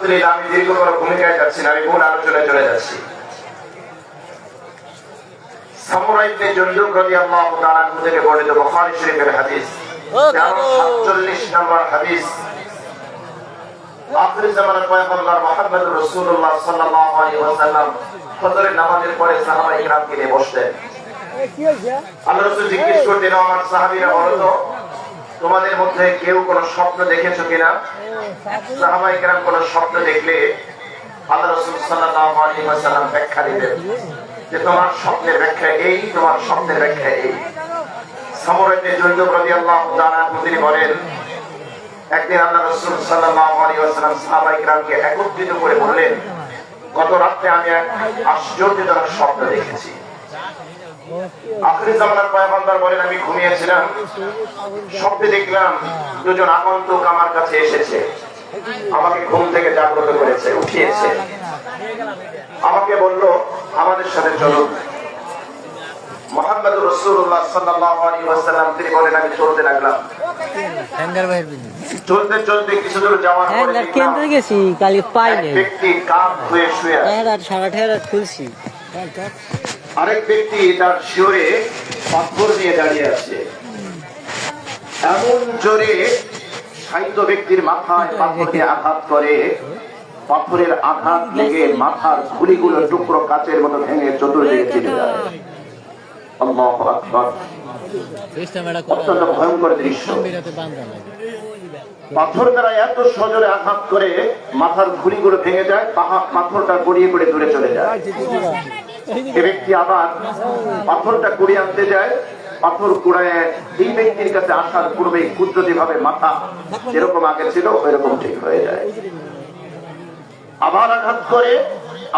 আলহামদুলিল্লাহ, আমি দীর্ঘ কোনো ভূমিকায় যাচ্ছি না, আমি মূল আলোচনায় চলে যাচ্ছি। সামুরা ইবনে জুনদুব রাদিয়াল্লাহু তাআলা আনহু থেকে বর্ণিত বুখারী শরীফের হাদিস 47 নম্বর হাদিস। আখির জামানার পয়গম্বর মুহাম্মদুর রাসূলুল্লাহ সাল্লাল্লাহু আলাইহি ওয়াসাল্লাম ফজরের নামাজের পরে সাহাবায়ে কিরামকে নিয়ে বসতেন। আল্লাহর রাসূল জিজ্ঞেস করতেন, আমার সাহাবীরা বলো তো, তোমাদের মধ্যে কেউ কোন স্বপ্ন দেখেছো কিনা? সাহাবায়ে কিরাম কোন স্বপ্ন দেখলে আল্লাহর রাসূল সাল্লাল্লাহু আলাইহি ওয়াসাল্লাম ব্যাখ্যা দিতেন যে তোমার স্বপ্নের ব্যাখ্যা এই, তোমার স্বপ্নের ব্যাখ্যা এই। সামুরা ইবনে জুনদুব রাদিয়াল্লাহু তাআলা তিনি বলেন, একদিন আল্লাহর রাসূল সাল্লাল্লাহু আলাইহি ওয়াসাল্লাম সাহাবায়ে কিরামকে একত্রিত করে বললেন, গত রাতে আমি এক আশ্চর্যজনক স্বপ্ন দেখেছি। আখির জামানার পয়গম্বর বলেন, আমি ঘুমিয়েছিলাম, স্বপ্নে দেখলাম দুজন আগন্তুক আমার কাছে এসেছে, আমাকে ঘুম থেকে জাগ্রত করেছে, উঠিয়েছে, আমাকে বলল আমাদের সাথে চলুন। মুহাম্মদুর রাসূলুল্লাহ সাল্লাল্লাহু আলাইহি ওয়াসাল্লাম তিনি বলেন, আমি চলতে লাগলাম। চলতে চলতে কিছু দূর যাওয়ার পরে কেন্দ্রে গেছি, কালি পাই নাই। ব্যক্তি কাঁধ হয়ে শুয়ে আছে, সারা খুলছি। আরেক ব্যক্তি তার শিরে পাথর নিয়ে দাঁড়িয়ে আছে। এমন জোরে সাহিত্য ব্যক্তির মাথায় পাথর দিয়ে আঘাত করে, পাথরের আঘাত লেগে মাথার খুলিগুলো টুকরো কাচের মতো ভেঙে চতুর্দিকে ছিটে যায়। আল্লাহু আকবার, অত্যন্ত ভয়ঙ্কর দৃশ্য। পাথর দ্বারা এত সজোরে আঘাত করে মাথার খুলিগুলো ভেঙে যায়, পাথরটা গড়িয়ে গড়িয়ে দূরে চলে যায়। এ ব্যক্তি আবার পাথরটা কুড়িয়ে আনতে যায়, পাথর কুড়ায় এই ব্যক্তির কাছে আসার পূর্বে কুদরতি ভাবে মাথা যেরকম আগে ছিল ওইরকম ঠিক হয়ে যায়। আবার আঘাত করে,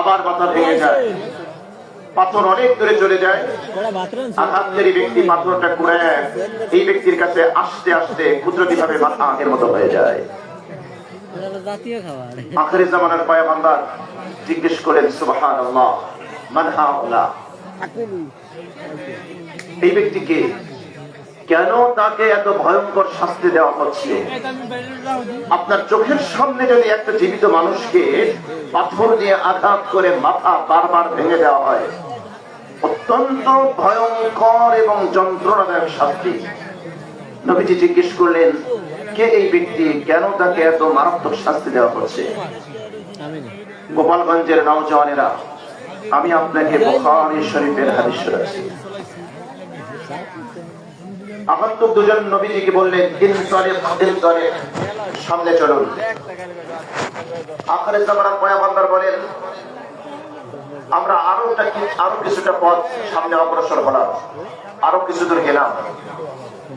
আবার মাথা ভেঙে যায়, পাথর অনেক দূরে চলে যায়। আঘাতকারী ব্যক্তি পাথরটা কুড়ায় এই ব্যক্তির কাছে আসতে আসতে কুদরতি ভাবে মাথা আগের মতো হয়ে যায়। আখির জামানার পয়গম্বর জিজ্ঞেস করেন, সুবহানাল্লাহ, মান হাউলা, এই ব্যক্তিকে কেন তাকে এত ভয়ঙ্কর শাস্তি দেওয়া হচ্ছে? আপনার চোখের সামনে যদি একটা জীবিত মানুষকে পাথর দিয়ে আঘাত করে মাথা বারবার ভেঙে দেওয়া হয়, অত্যন্ত ভয়ঙ্কর এবং যন্ত্রণাদায়ক শাস্তি। নবীজি জিজ্ঞেস করলেন, কে এই ব্যক্তি, কেন তাকে এত মারাত্মক শাস্তি দেওয়া হচ্ছে? গোপালগঞ্জের নওজওয়ানেরা, আমি আপনাকে বুখারী শরীফের হাদিস শোনাচ্ছি। আগন্তুক দুজন নবীজিকে বললেন, সামনে চলুন। আখির জামানার পয়গম্বর বলেন, আমরা আরো কিছুটা পথ সামনে অগ্রসর হলাম, আরো কিছু দূর গেলাম,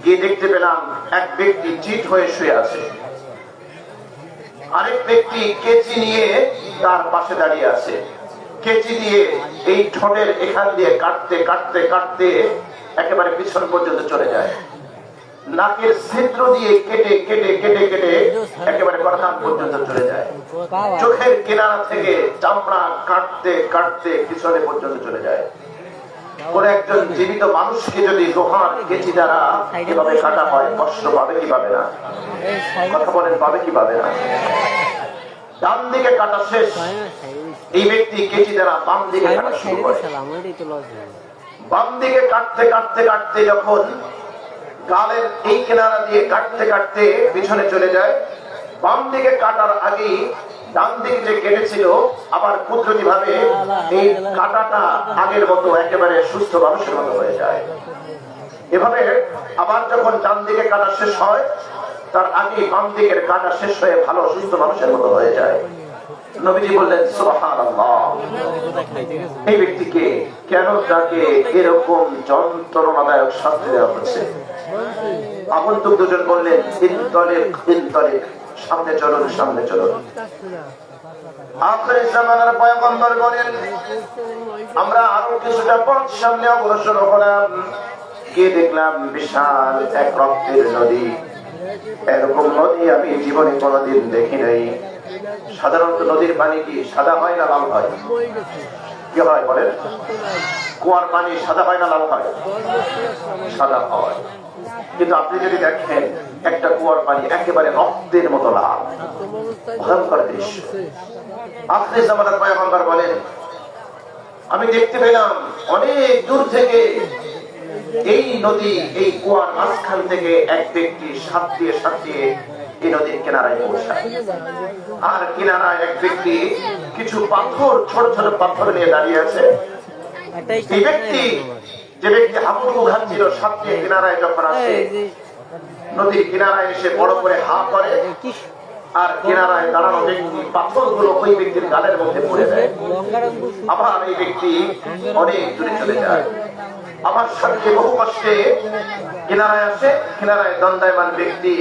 গিয়ে দেখতে পেলাম এক ব্যক্তি চিত হয়ে শুয়ে আছে, আরেক ব্যক্তি কেচি নিয়ে তার পাশে দাঁড়িয়ে আছে। কেচি দিয়ে এই ঠোঁটের এখান দিয়ে কাটতে কাটতে কাটতে একেবারে পিছন পর্যন্ত চলে যায়, নাকের ছিদ্র দিয়ে কেটে কেটে কেটে কেটে একেবারে গর্দান পর্যন্ত চলে যায়, চোখের কিনারা থেকে চামড়া কাটতে কাটতে পিছনে পর্যন্ত চলে যায়। কোন একজন জীবিত মানুষকে যদি লোহার কেচি দ্বারা এভাবে কাটা হয়, কষ্ট পাবে কি পাবে না? কথা বলেন, পাবে কি পাবে না? ডান দিকে কাটা শেষ, এই ব্যক্তি কেচি দ্বারা বাম দিকে কাটা শুরু করে। বাম দিকে কাটতে কাটতে কাটতে যখন গালের এই কিনারা দিয়ে কাটতে কাটতে পিছনে চলে যায়, বাম দিকে কাটার আগে ডান দিকে যে কেটেছিল আবার কুদরতি ভাবে এই কাটাটা আগের মতো একেবারে সুস্থ মানুষের মতো হয়ে যায়। এভাবে আবার যখন ডান দিকে কাটা শেষ হয়, তার আগে বাম দিকের কাটা শেষ হয়ে ভালো সুস্থ মানুষের মতো হয়ে যায়। নবীজি বললেন, সুবহানাল্লাহ, এই ব্যক্তিকে কেন তাকে এরকম যন্ত্রণাদায়ক শাস্তি দেওয়া হচ্ছে? আগন্তুক দুজন বললেন, সামনে চলুন, সামনে চলুন। আখির জামানার পয়গম্বর বলেন, আমরা আরো কিছুটা পথ সামনে অগ্রসর হলাম, গিয়ে দেখলাম বিশাল এক রক্তের নদী। এরকম নদী আমি জীবনে কোনোদিন দেখি নাই। সাধারণত নদীর পানি কি সাদা হয় না লাল হয়? কি হয় বলেন? কুয়ার পানি সাদা হয় না লাল হয়? সাদা হয়। কিন্তু আপনি যদি দেখেন একটা কুয়ার পানি একেবারে রক্তের মতো লাল, ভয়ঙ্কর দৃশ্য। আখির জামানার পয়গম্বর বলেন, আমি দেখতে পেলাম অনেক দূর থেকে এই নদী, এই কুয়ার মাঝখান থেকে এক ব্যক্তি সাঁতরিয়ে সাঁতরিয়ে এই নদীর কিনারায় পৌঁছায়। আর কিনারায় এক ব্যক্তি কিছু পাথর, ছোট ছোট পাথর নিয়ে দাঁড়িয়ে আছে। এই ব্যক্তি, যে ব্যক্তি হাবুডুবু খাচ্ছিল, সাঁতরিয়ে কিনারায় যখন আসে, নদীর কিনারায় এসে বড় করে হা করে, আর কিনারায় দাঁড়ানো ব্যক্তি পাথরগুলো ওই ব্যক্তির গালের মধ্যে পড়ে দেয়। আবার এই ব্যক্তি অনেক দূরে চলে যায়। আমার সাথে বহু কষ্টে কিনারায় আসে, কিনারায় দণ্ডায়মান ব্যক্তি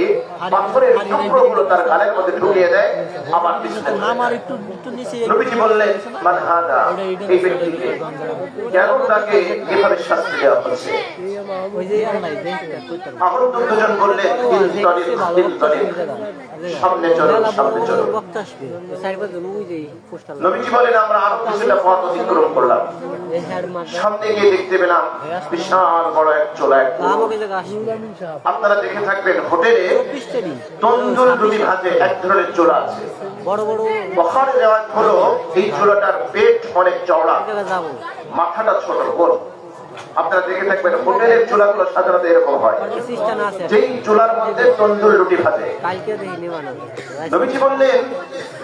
পাথরের টুকরোগুলো তার গালের মধ্যে ঢুকিয়ে দেয়, আবার পিছনে নবীজি বললেন, মান হাদা, এই ব্যক্তিকে কেন তাকে এভাবে শাস্তি দেওয়া হচ্ছে? আহত দুজন বললেন, সামনে চলো, সামনে চলো। নবীজি বলেন, আমরা আরো কিছুটা পথ অতিক্রম করলাম। সামনে গিয়ে দেখতে পেলাম বিশাল বড় এক চোলা। আপনারা দেখে থাকবেন হোটেলে তন্দুর রুটি ভাজে এক ধরনের চোলা আছে। বখারে দেওয়া হলো এই চোলাটার পেট অনেক চওড়া, মাথাটা ছোট গোল। আপনারা দেখে থাকবেন হোটেলের চুলাগুলো সাধারণত এরকম হয়, যেই চুলার মধ্যে তন্দুর রুটি ভাজে। নবীজি বললেন,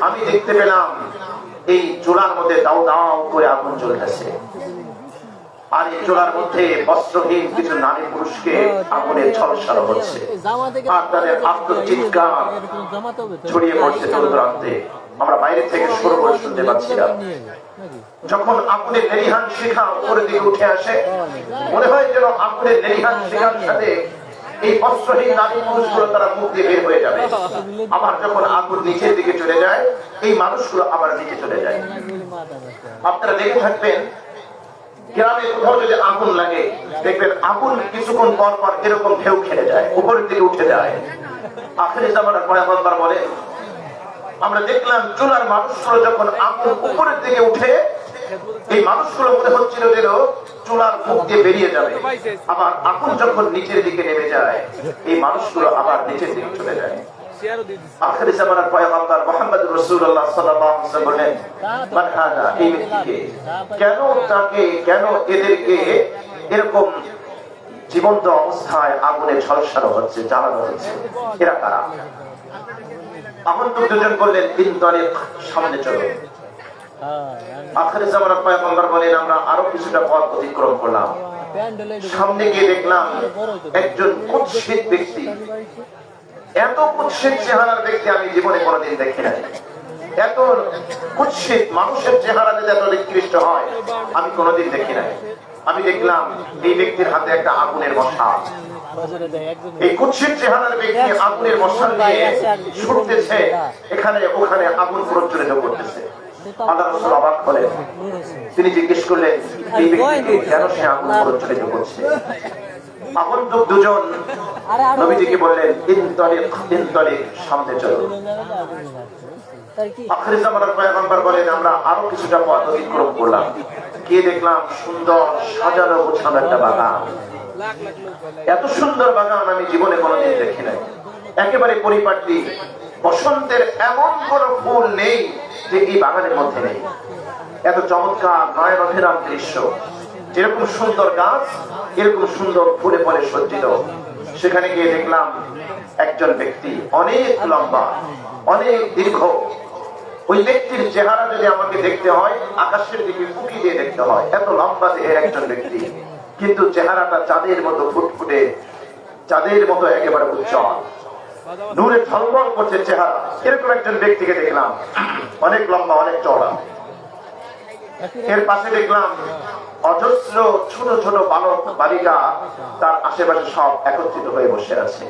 আমি দেখতে পেলাম এই চুলার মধ্যে দাও দাও করে আগুন জ্বলতেছে, আর এই চুলার মধ্যে বস্ত্রহীন কিছু নারী পুরুষকে আগুনের ঝলসানো হচ্ছে, আর তাদের আত্মচিৎকার ছড়িয়ে পড়ছে দূরান্তে। আমরা বাইরে থেকে শুরু করে শুনতে পাচ্ছিলাম। যখন আগুনের লেলিহান শিখা উপরের দিকে উঠে আসে, মনে হয় যেন আগুনের লেলিহান শিখার সাথে এই বস্ত্রহীন নারী পুরুষগুলো তারা মুখ দিয়ে বের হয়ে যাবে। আবার যখন আগুন নিচের দিকে চলে যায়, এই মানুষগুলো আবার নিচে চলে যায়। আপনারা দেখে থাকবেন গ্রামে কোথাও যদি আগুন লাগে, দেখবেন আগুন কিছুক্ষণ পর পর এরকম ঢেউ খেলে যায়, উপরের দিকে উঠে যায়। আখির জামানার পয়গম্বর বলেন, আমরা দেখলাম চুলার মানুষগুলো যখন আগুন উপরের দিকে উঠে, এই মানুষগুলো মনে হচ্ছিল যেন চুলার মুখ দিয়ে বেরিয়ে যাবে। আবার আগুন যখন নিচের দিকে নেমে যায়, এই মানুষগুলো আবার নিচের দিকে চলে যায়। আখির জামানার পয়গম্বর মুহাম্মদ রাসূলুল্লাহ সাল্লাল্লাহু আলাইহি ওয়াসাল্লাম বলেন, মান হাদা, এই ব্যক্তিকে কেন এদেরকে এরকম জীবন্ত অবস্থায় আগুনে ঝলসানো হচ্ছে, জ্বালানো হচ্ছে, এরা কারা? আহত দুজন বললেন, তিন তারিখ, সামনে চলো। আখির জামানার পয়গম্বর বলেন, আমরা আরো কিছুটা পথ অতিক্রম করলাম। সামনে গিয়ে দেখলাম একজন কুৎসিত ব্যক্তি। এত কুৎসিত চেহারার ব্যক্তি আমি জীবনে কোনোদিন দেখি নাই। এত কুৎসিত মানুষের চেহারা যদি এত নিকৃষ্ট হয়, আমি কোনোদিন দেখি নাই। আমি দেখলাম এই ব্যক্তির হাতে একটা আগুনের মশাল। এই কুৎসিত চেহারার ব্যক্তি আগুনের মশাল নিয়ে ছুটতেছে, এখানে ওখানে আগুন প্রজ্বলিত করতেছে। আল্লাহ রাসূল অবাক হলেন। তিনি জিজ্ঞেস করলেন, এই ব্যক্তিকে কেন সে আগুন প্রজ্বলিত করছে? আগন্তুক দুজন নবীজিকে বললেন, তিন তারিখ, সামনে চলো। আখির জামানার পয়গম্বর বলেন, আমরা আরো কিছুটা পথ অতিক্রম করলাম। গিয়ে দেখলাম সুন্দর সাজানো গোছানো একটা বাগান। এত সুন্দর বাগান আমি জীবনে কোনোদিন দেখি নাই। একেবারে পরিপাটি। বসন্তের এমন কোন ফুল নেই যে এই বাগানের মধ্যে নেই। এত চমৎকার নয়নাভিরাম দৃশ্য। যেরকম সুন্দর গাছ, এরকম সুন্দর ফুলে ফলে সজ্জিত। সেখানে গিয়ে দেখলাম একজন ব্যক্তি, অনেক লম্বা, অনেক দীর্ঘ। ওই ব্যক্তির চেহারা যদি আমাকে দেখতে হয়, আকাশের দিকে উঁকি দিয়ে দেখতে হয়। এত লম্বা দেহের একজন ব্যক্তি, কিন্তু চেহারাটা চাঁদের মতো ফুটফুটে, চাঁদের মতো একেবারে উজ্জ্বল, নূরে ঝলমল করছে চেহারা। এরকম একজন ব্যক্তিকে দেখলাম, অনেক লম্বা, অনেক চওড়া। এর পাশে দেখলাম অজস্র ছোট ছোট বালক বালিকা, তার আশেপাশে সব একত্রিত হয়ে বসে আছে।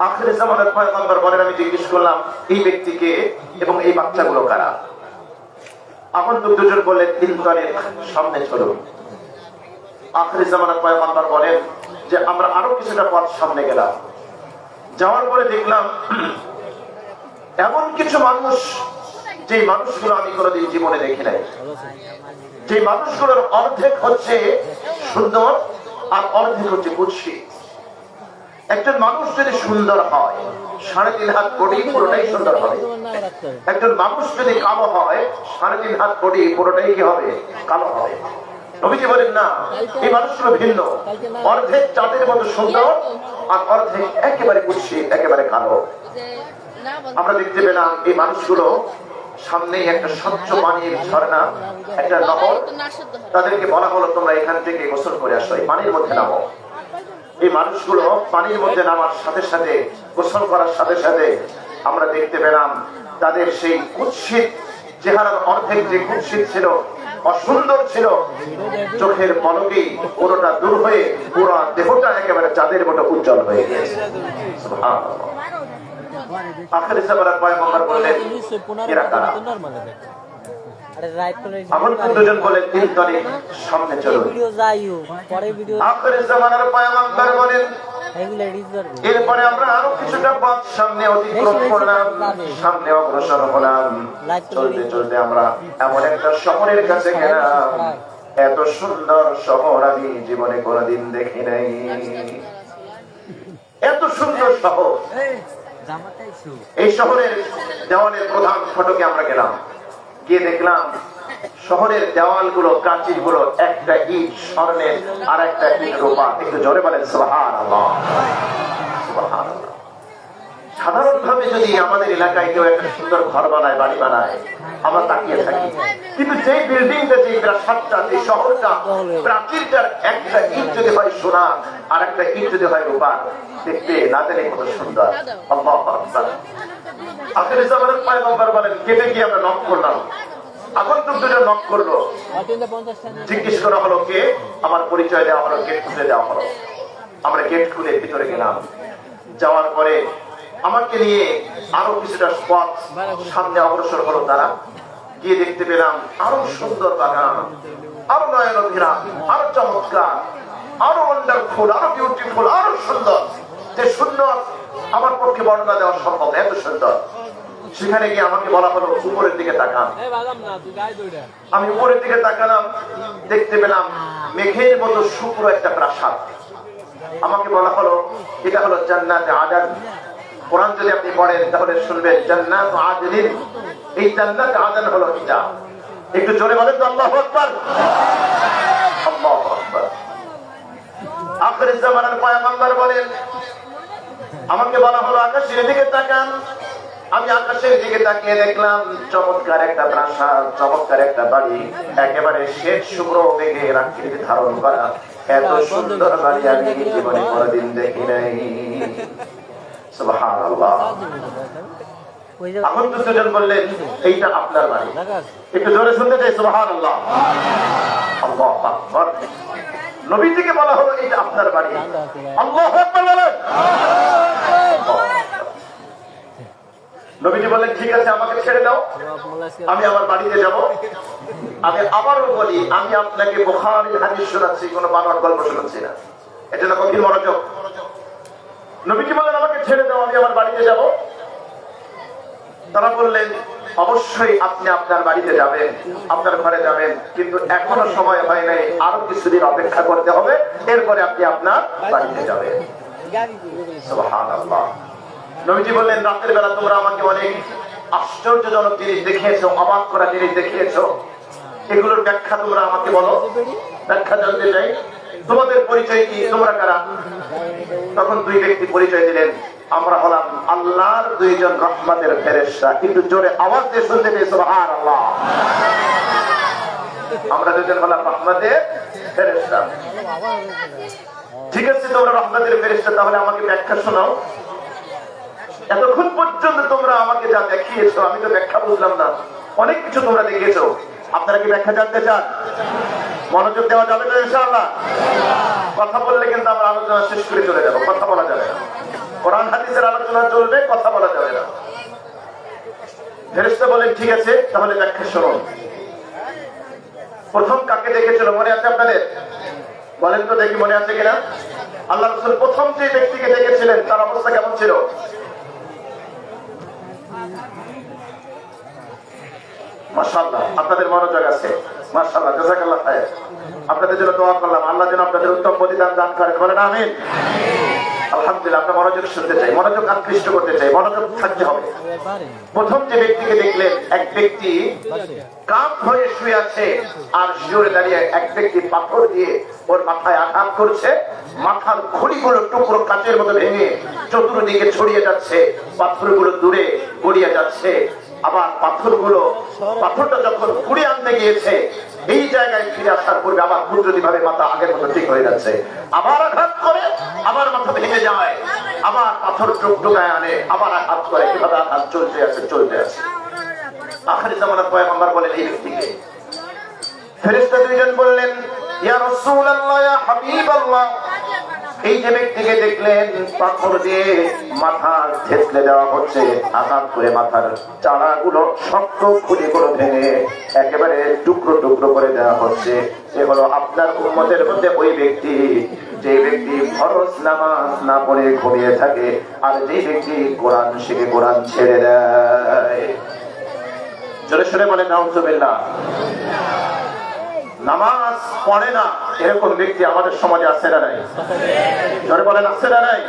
আখির জামানার পয়গম্বর বলেন, আমি জিজ্ঞেস করলাম, এই ব্যক্তিকে এবং এই বাচ্চাগুলো কারা? আগন্তুক দুজন বললেন, তিন তারিখ, সামনে চলো। আখির জামানার পয়গম্বর বলেন যে আমরা আরো কিছুটা পথ সামনে গেলাম। যাওয়ার পরে দেখলাম এমন কিছু মানুষ, যে মানুষগুলো আমি কোনোদিন জীবনে দেখি নাই। যে মানুষগুলোর অর্ধেক হচ্ছে সুন্দর আর অর্ধেক হচ্ছে কুৎসিত। একজন মানুষ যদি সুন্দর হয় 3.5 হাত বডি পুরোটাই সুন্দর হবে। একজন মানুষ যদি কালো হয় 3.5 হাত বডি পুরোটাই কি হবে? কালো হবে। নবীজি বলেন না, এই মানুষগুলো ভিন্ন, অর্ধেক চাঁদের মতো সুন্দর আর অর্ধেক একেবারে কুৎসিত, একেবারে কালো। আমরা দেখতে পেলাম এই মানুষগুলো সামনে একটা স্বচ্ছ পানির ঝর্ণা, একটা নহর। তাদেরকে বলা হলো তোমরা এখান থেকে গোসল করে আসো, এই পানির মধ্যে নামো। এই মানুষগুলো পানির মধ্যে নামার সাথে সাথে, গোসল করার সাথে সাথে আমরা দেখতে পেলাম তাদের সেই কুৎসিত চেহারার অর্ধেক যে কুৎসিত ছিল, অসুন্দর ছিল, চোখের পলকেই পুরোটা দূর হয়ে পুরো দেহটা একেবারে চাঁদের মতো উজ্জ্বল হয়ে গেছে। সুবহানাল্লাহ। আখির জামানার পয়গম্বর বললেন এরা কারা? আমার দুজন বলেন তিন তারিখ সামনে চলুন। আখির জামানার পয়গম্বর বলেন এরপরে আমরা আরো কিছুটা পথ সামনে অতিক্রম করলাম, সামনে অগ্রসর হলাম। চলতে চলতে আমরা এমন একটা শহরের কাছে গেলাম, এত সুন্দর শহর আমি জীবনে কোনোদিন দেখি নাই। এত সুন্দর শহর। এই শহরের দেওয়ালের প্রধান ফটকে আমরা গেলাম, গিয়ে দেখলাম শহরের দেওয়ালগুলো, প্রাচীরগুলো একটা ইট স্বর্ণের আর একটা ইট রূপা। একটু জোরে বলেন সুবহানাল্লাহ। সুবহানাল্লাহ। সাধারণভাবে যদি আমাদের এলাকায় কেউ একটা সুন্দর ঘর বানায়, বাড়ি বানায়, আমরা তাকিয়ে থাকি, কিন্তু যে বিল্ডিংটা, যে প্রাসাদটা, যে শহরটা, প্রাচীরটার একটা ইট যদি হয় সোনা আর একটা ইট যদি হয় রূপা, দেখতে না জানি কত সুন্দর। আল্লাহু আকবার। আখির জামানের পয়গম্বর বলেন কেটে গিয়ে আমরা নক করলাম, আগন্তুক দুজন নক করলো, জিজ্ঞেস করা হলো কে, আমার পরিচয় দেওয়া হলো, গেট খুলে দেওয়া হলো। আমরা গেট খুলে ভিতরে গেলাম। যাওয়ার পরে আমাকে নিয়ে আরো কিছুটা পথ সামনে অগ্রসর হলো তারা। গিয়ে দেখতে পেলাম আরো সুন্দর বাগান, আরো নয়নভিরা, আরো চমৎকার, আরো ওয়ান্ডারফুল, আরো বিউটিফুল, আরো সুন্দর। যে সুন্দর আমার পক্ষে বর্ণনা দেওয়া সম্ভব, এত সুন্দর। সেখানে গিয়ে আমাকে বলা হলো উপরের দিকে তাকান। আমি উপরের দিকে তাকালাম, দেখতে পেলাম মেঘের মতো শুভ্র একটা প্রাসাদ। আমাকে বলা হলো এটা হলো জান্নাতে আদন। কোরআন যদি আপনি পড়েন তাহলে শুনবেন জান্নাত আদনিন। এই জান্নাত আদন হলো এটা। একটু জোরে বলেন তো আল্লাহু আকবার। আল্লাহু আকবার। আখির জামানার পয়গম্বর বলেন আমাকে বলা হলো আকাশের দিকে তাকান। আমি আকাশের দিকে তাকিয়ে দেখলাম চমৎকার একটা প্রাসাদ, চমৎকার একটা বাড়ি, একেবারে শ্বেত শুভ্র মেঘের আকৃতি ধারণ করা। এত সুন্দর বাড়ি আমি জীবনে কোনোদিন দেখি নাই। সুবহানাল্লাহ। এখন দুজন বললেন এইটা আপনার বাড়ি। একটু জোরে শুনতে চাই সুবহানাল্লাহ। আল্লাহু আকবার। নবীজিকে বলা হলো এটা আপনার বাড়ি। আল্লাহু আকবার বলেন। নবীজি বললেন ঠিক আছে আমাকে ছেড়ে দাও, আমি আমার বাড়িতে যাব। আমি আবারও বলি আমি আপনাকে বুখারীর হাদিস শোনাচ্ছি, কোনো বানোয়াট গল্প শোনাচ্ছি না। এটা না গভীর মনোযোগ। নবীজি বললেন আমাকে ছেড়ে দাও, আমি আমার বাড়িতে যাব। তারা বললেন অবশ্যই আপনি আপনার বাড়িতে যাবেন, আপনার ঘরে যাবেন, কিন্তু এখনো সময় হয় নাই, আরো কিছুদিন অপেক্ষা করতে হবে, এরপরে আপনি আপনার বাড়িতে যাবেন। সুবহানাল্লাহ। নবীজি বললেন রাতের বেলা তোমরা আমাকে অনেক আশ্চর্যজনক জিনিস দেখিয়েছো, অবাক করা জিনিস দেখিয়েছো, এগুলোর ব্যাখ্যা তোমরা আমাকে বলো, ব্যাখ্যা জানতে চাই। তোমাদের পরিচয় কি, তোমরা কারা? তখন দুই ব্যক্তি পরিচয় দিলেন, আমরা হলাম আল্লাহর দুইজন রহমতের ফেরেশতা। কিন্তু জোরে আওয়াজ দিয়ে শুনতে পেয়ে সুবহানাল্লাহ। আমরা দুজন হলাম রহমতের ফেরেশতা। ঠিক আছে তোমরা রহমতের ফেরেশতা, তাহলে আমাকে ব্যাখ্যা শোনাও। এতক্ষণ পর্যন্ত তোমরা আমাকে যা দেখিয়েছো আমি তো ব্যাখ্যা বুঝলাম না, অনেক কিছু তোমরা দেখিয়েছো, আপনারা কি ব্যাখ্যা জানতে চান? মনোযোগ দেওয়া যাবে তো ইনশাআল্লাহ? কথা বললে কিন্তু আমরা আলোচনা শেষ করে চলে যাবো, কথা বলা যাবে না। কোরআন হাদিসের আলোচনা চলবে, কথা বলা যাবে না। ফেরেশতা বলেন ঠিক আছে তাহলে ব্যাখ্যা শুনুন। প্রথম কাকে দেখেছিল মনে আছে আপনাদের? বলেন তো দেখি মনে আছে কিনা। আল্লাহ রাসূল প্রথম যে ব্যক্তিকে দেখেছিলেন তার অবস্থা কেমন ছিল? মাশাআল্লাহ, আপনাদের মনোযোগ আছে, মাশাআল্লাহ, জাযাকাল্লাহ খায়র। আপনাদের জন্য দোয়া করলাম, আল্লাহ যেন আপনাদের উত্তম প্রতিদান দান করেন, বলেন আমিন। আলহামদুলিল্লাহ, আমরা মনোযোগ শুনতে চাই, মনোযোগ আকৃষ্ট করতে চাই, মনোযোগ থাকতে হবে। প্রথম যে ব্যক্তিকে দেখলেন, এক ব্যক্তি কাপ হয়ে শুয়ে আছে, আর শিওরে দাঁড়িয়ে এক ব্যক্তি পাথর দিয়ে ওর মাথায় আঘাত করছে। মাথার খুঁড়িগুলো টুকরো কাচের মতো ভেঙে চতুর্দিকে ছড়িয়ে যাচ্ছে, পাথরগুলো দূরে গড়িয়ে যাচ্ছে। আবার পাথরটা যখন কুড়ে আনতে গিয়েছে, এই জায়গায় ফিরে আসার পূর্বে আবার কুদরতি ভাবে মাথা আগের মতো ঠিক হয়ে যাচ্ছে। আবার আঘাত করে, আবার মাথা ভেঙে যায়, আবার পাথর টুকটুকায় আনে, আবার আঘাত করে, এভাবে আঘাত চলতে আছে। আখিরি জামানার পয়গম্বর বলেন এই ব্যক্তিকে। ফেরেশতা দুইজন বললেন, ইয়া রাসূলুল্লাহ, ইয়া হাবিবাল্লাহ, এই যে ব্যক্তিকে দেখলেন পাথর দিয়ে মাথা থেতলে দেওয়া হচ্ছে, আঘাত করে মাথার চারাগুলো, শক্ত খুঁটিগুলো ভেঙে একেবারে টুকরো টুকরো করে দেওয়া হচ্ছে, এ হলো আপনার উম্মতের মধ্যে ওই ব্যক্তি যে ব্যক্তি ফরজ নামাজ না পড়ে ঘুমিয়ে থাকে, আর যে ব্যক্তি কোরআন শিখে কোরআন ছেড়ে দেয়। জোরে সরে বলে নাউজুবিল্লাহ। নামাজ পড়ে না এরকম ব্যক্তি আমাদের সমাজে আছে না নাই? জোরে বলেন, আছে না নাই?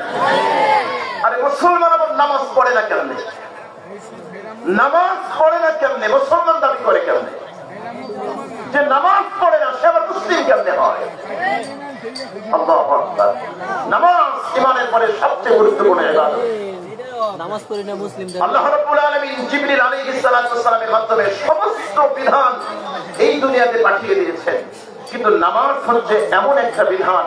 আরে মুসলমান আবার নামাজ পড়ে না কেমনে? নামাজ পড়ে না কেমনে? মুসলমান দাবি করে কেমনে? যে নামাজ পড়ে না সে আবার মুসলিম কেমনে হয়? আল্লাহু আকবার। নামাজ ঈমানের পরে সবচেয়ে গুরুত্বপূর্ণ ইবাদত। নামাজ পড়ি না মুসলিমদের। আল্লাহ রাব্বুল আলামিন জিবরিল আলাইহিস সালাতু ওয়াস সালামের মাধ্যমে সমস্ত বিধান এই দুনিয়াতে পাঠিয়ে দিয়েছেন, কিন্তু নামাজ হচ্ছে এমন একটা বিধান,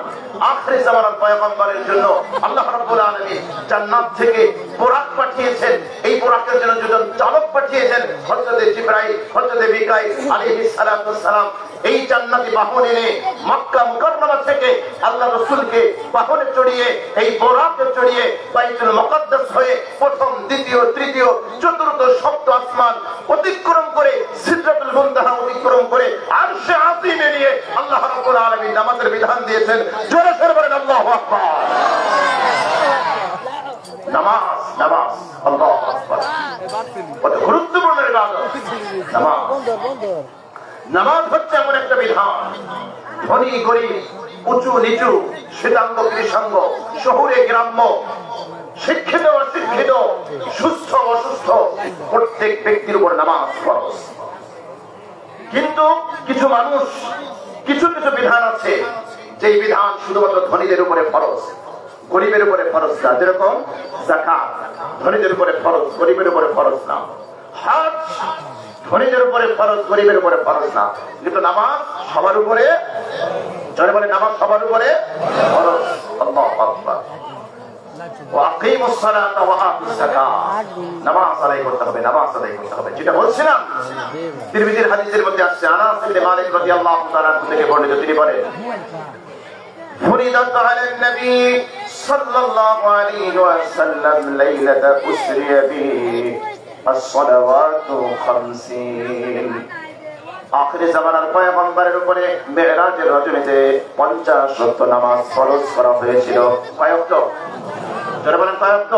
আখিরি জামানার পয়গম্বরের জন্য আল্লাহ রাব্বুল আলামিন জান্নাত থেকে বুরাক পাঠিয়েছেন। এই বুরাকের জন্য দুজন চালক পাঠিয়েছেন, হযরত জিবরাইল, হযরত মিকাইল আলাইহিস সালাতু ওয়াস সালাম। এই জান্নাতি বাহন এনে মক্কা মুকাররমা থেকে আল্লাহ রাসূলকে বাহনে চড়িয়ে, এই বুরাকে চড়িয়ে বাইতুল মুকাদ্দাস হয়ে প্রথম, দ্বিতীয়, তৃতীয়, চতুর্থ, সপ্তম আসমান অতিক্রম করে সিদরাতুল মুনতাহা অতিক্রম করে আরশে আযীমে নিয়ে আল্লাহ রাব্বুল আলামিন নামাজের বিধান দিয়েছেন। জোরে সরে বলেন আল্লাহু আকবার। নামাজ, নামাজ, আল্লাহু আকবার। কত গুরুত্বপূর্ণ ইবাদত নামাজ। নামাজ হচ্ছে এমন একটা বিধান, ধনী গরিব, উঁচু নিচু, শ্বেতাঙ্গ কৃষ্ণাঙ্গ, শহুরে গ্রাম্য, শিক্ষিত অশিক্ষিত, সুস্থ অসুস্থ, প্রত্যেক ব্যক্তির উপর নামাজ ফরজ। কিন্তু কিছু মানুষ, কিছু কিছু বিধান আছে যে বিধান শুধুমাত্র ধনীদের উপরে ফরজ, গরিবের উপরে ফরজ না। যেরকম যাকাত ধনীদের উপরে ফরজ, গরিবের উপরে ফরজ না। হজ ধনীদের উপরে ফরজ, গরিবের উপরে ফরজ না। কিন্তু নামাজ সবার উপরে, যারা বলে নামাজ সবার উপরে ফরজ। আল্লাহু আকবার। ওয়াকিমুস সালাতা ওয়া আতুজ যাকাত, নামাজ আদায় করতে হবে, নামাজ আদায় করতে হবে। যেটা বলছিলাম তিরমিজির হাদিসের মধ্যে আসছে, আনাস ইবনে মালিক রাদিয়াল্লাহু তাআলা থেকে বর্ণিত, তিনি বলেন, ফুরিদাত আলান নবী সাল্লাল্লাহু আলাইহি ওয়াসাল্লাম লাইলাতা উসরিয়া বিহি as-salawatu 50। আখিরি জামানার পয়গম্বরের উপরে মেরাজের রজনীতে 50 ওয়াক্ত নামাজ ফরজ করা হয়েছিল। কয় ওয়াক্ত? যারা বলেন কয় ওয়াক্ত?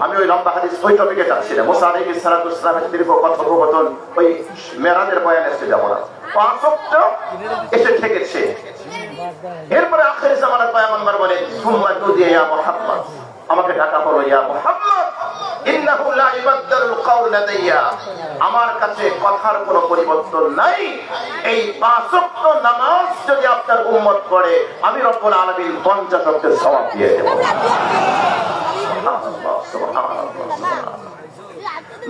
আমি ওই লম্বা হাদিস ওই টপিকে যাচ্ছি না। মুসা আলাইহিস সালাতু ওয়াস সালামের দীর্ঘ কথোপকথন ওই মেরাজের বয়ানে এসে যাব না। 5 ওয়াক্ত এসে ঠেকেছে। এরপরে আখিরি জামানার পয়গম্বর বলে, সুম্মা তুদিয়া ইয়া মুহাম্মদ, আমাকে ডাকা হলো, ইয়া মুহাম্মদ ইন্নাহু লা ইবাদদালুল কাউল লাদাইয়া, আমার কাছে কথার কোনো পরিবর্তন নাই। এই 5 ওয়াক্ত নামাজ যদি আপনার উম্মত পড়ে, আমি রব্বুল আলামিন 50 ওয়াক্তের সওয়াব দিয়ে দেব। সুবহানাল্লাহ, সুবহানাল্লাহ।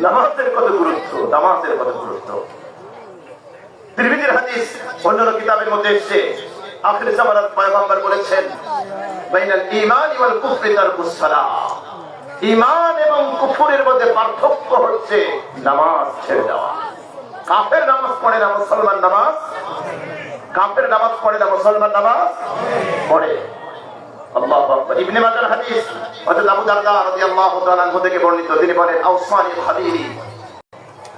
নামাজের কত গুরুত্ব, নামাজের কত গুরুত্ব। তিরমিজির হাদিস অন্যান্য কিতাবের মধ্যে এসেছে, আখিরি জামানার পয়গম্বর বলেছেন, বাইনাল ঈমান ওয়াল কুফরি তারকুস সালাহ, ঈমান এবং কুফরের মধ্যে পার্থক্য হচ্ছে নামাজ ছেড়ে দেওয়া। কাফের নামাজ পড়ে না, মুসলমান নামাজ, কাফের নামাজ পড়ে না, মুসলমান নামাজ পড়ে। আল্লাহু আকবার। ইবনে মাজাহ হাদিস হযরত আবু দারদা রাদিয়াল্লাহু তাআলা আনহু থেকে বর্ণিত, তিনি বলেন, আওসানি খালিলি,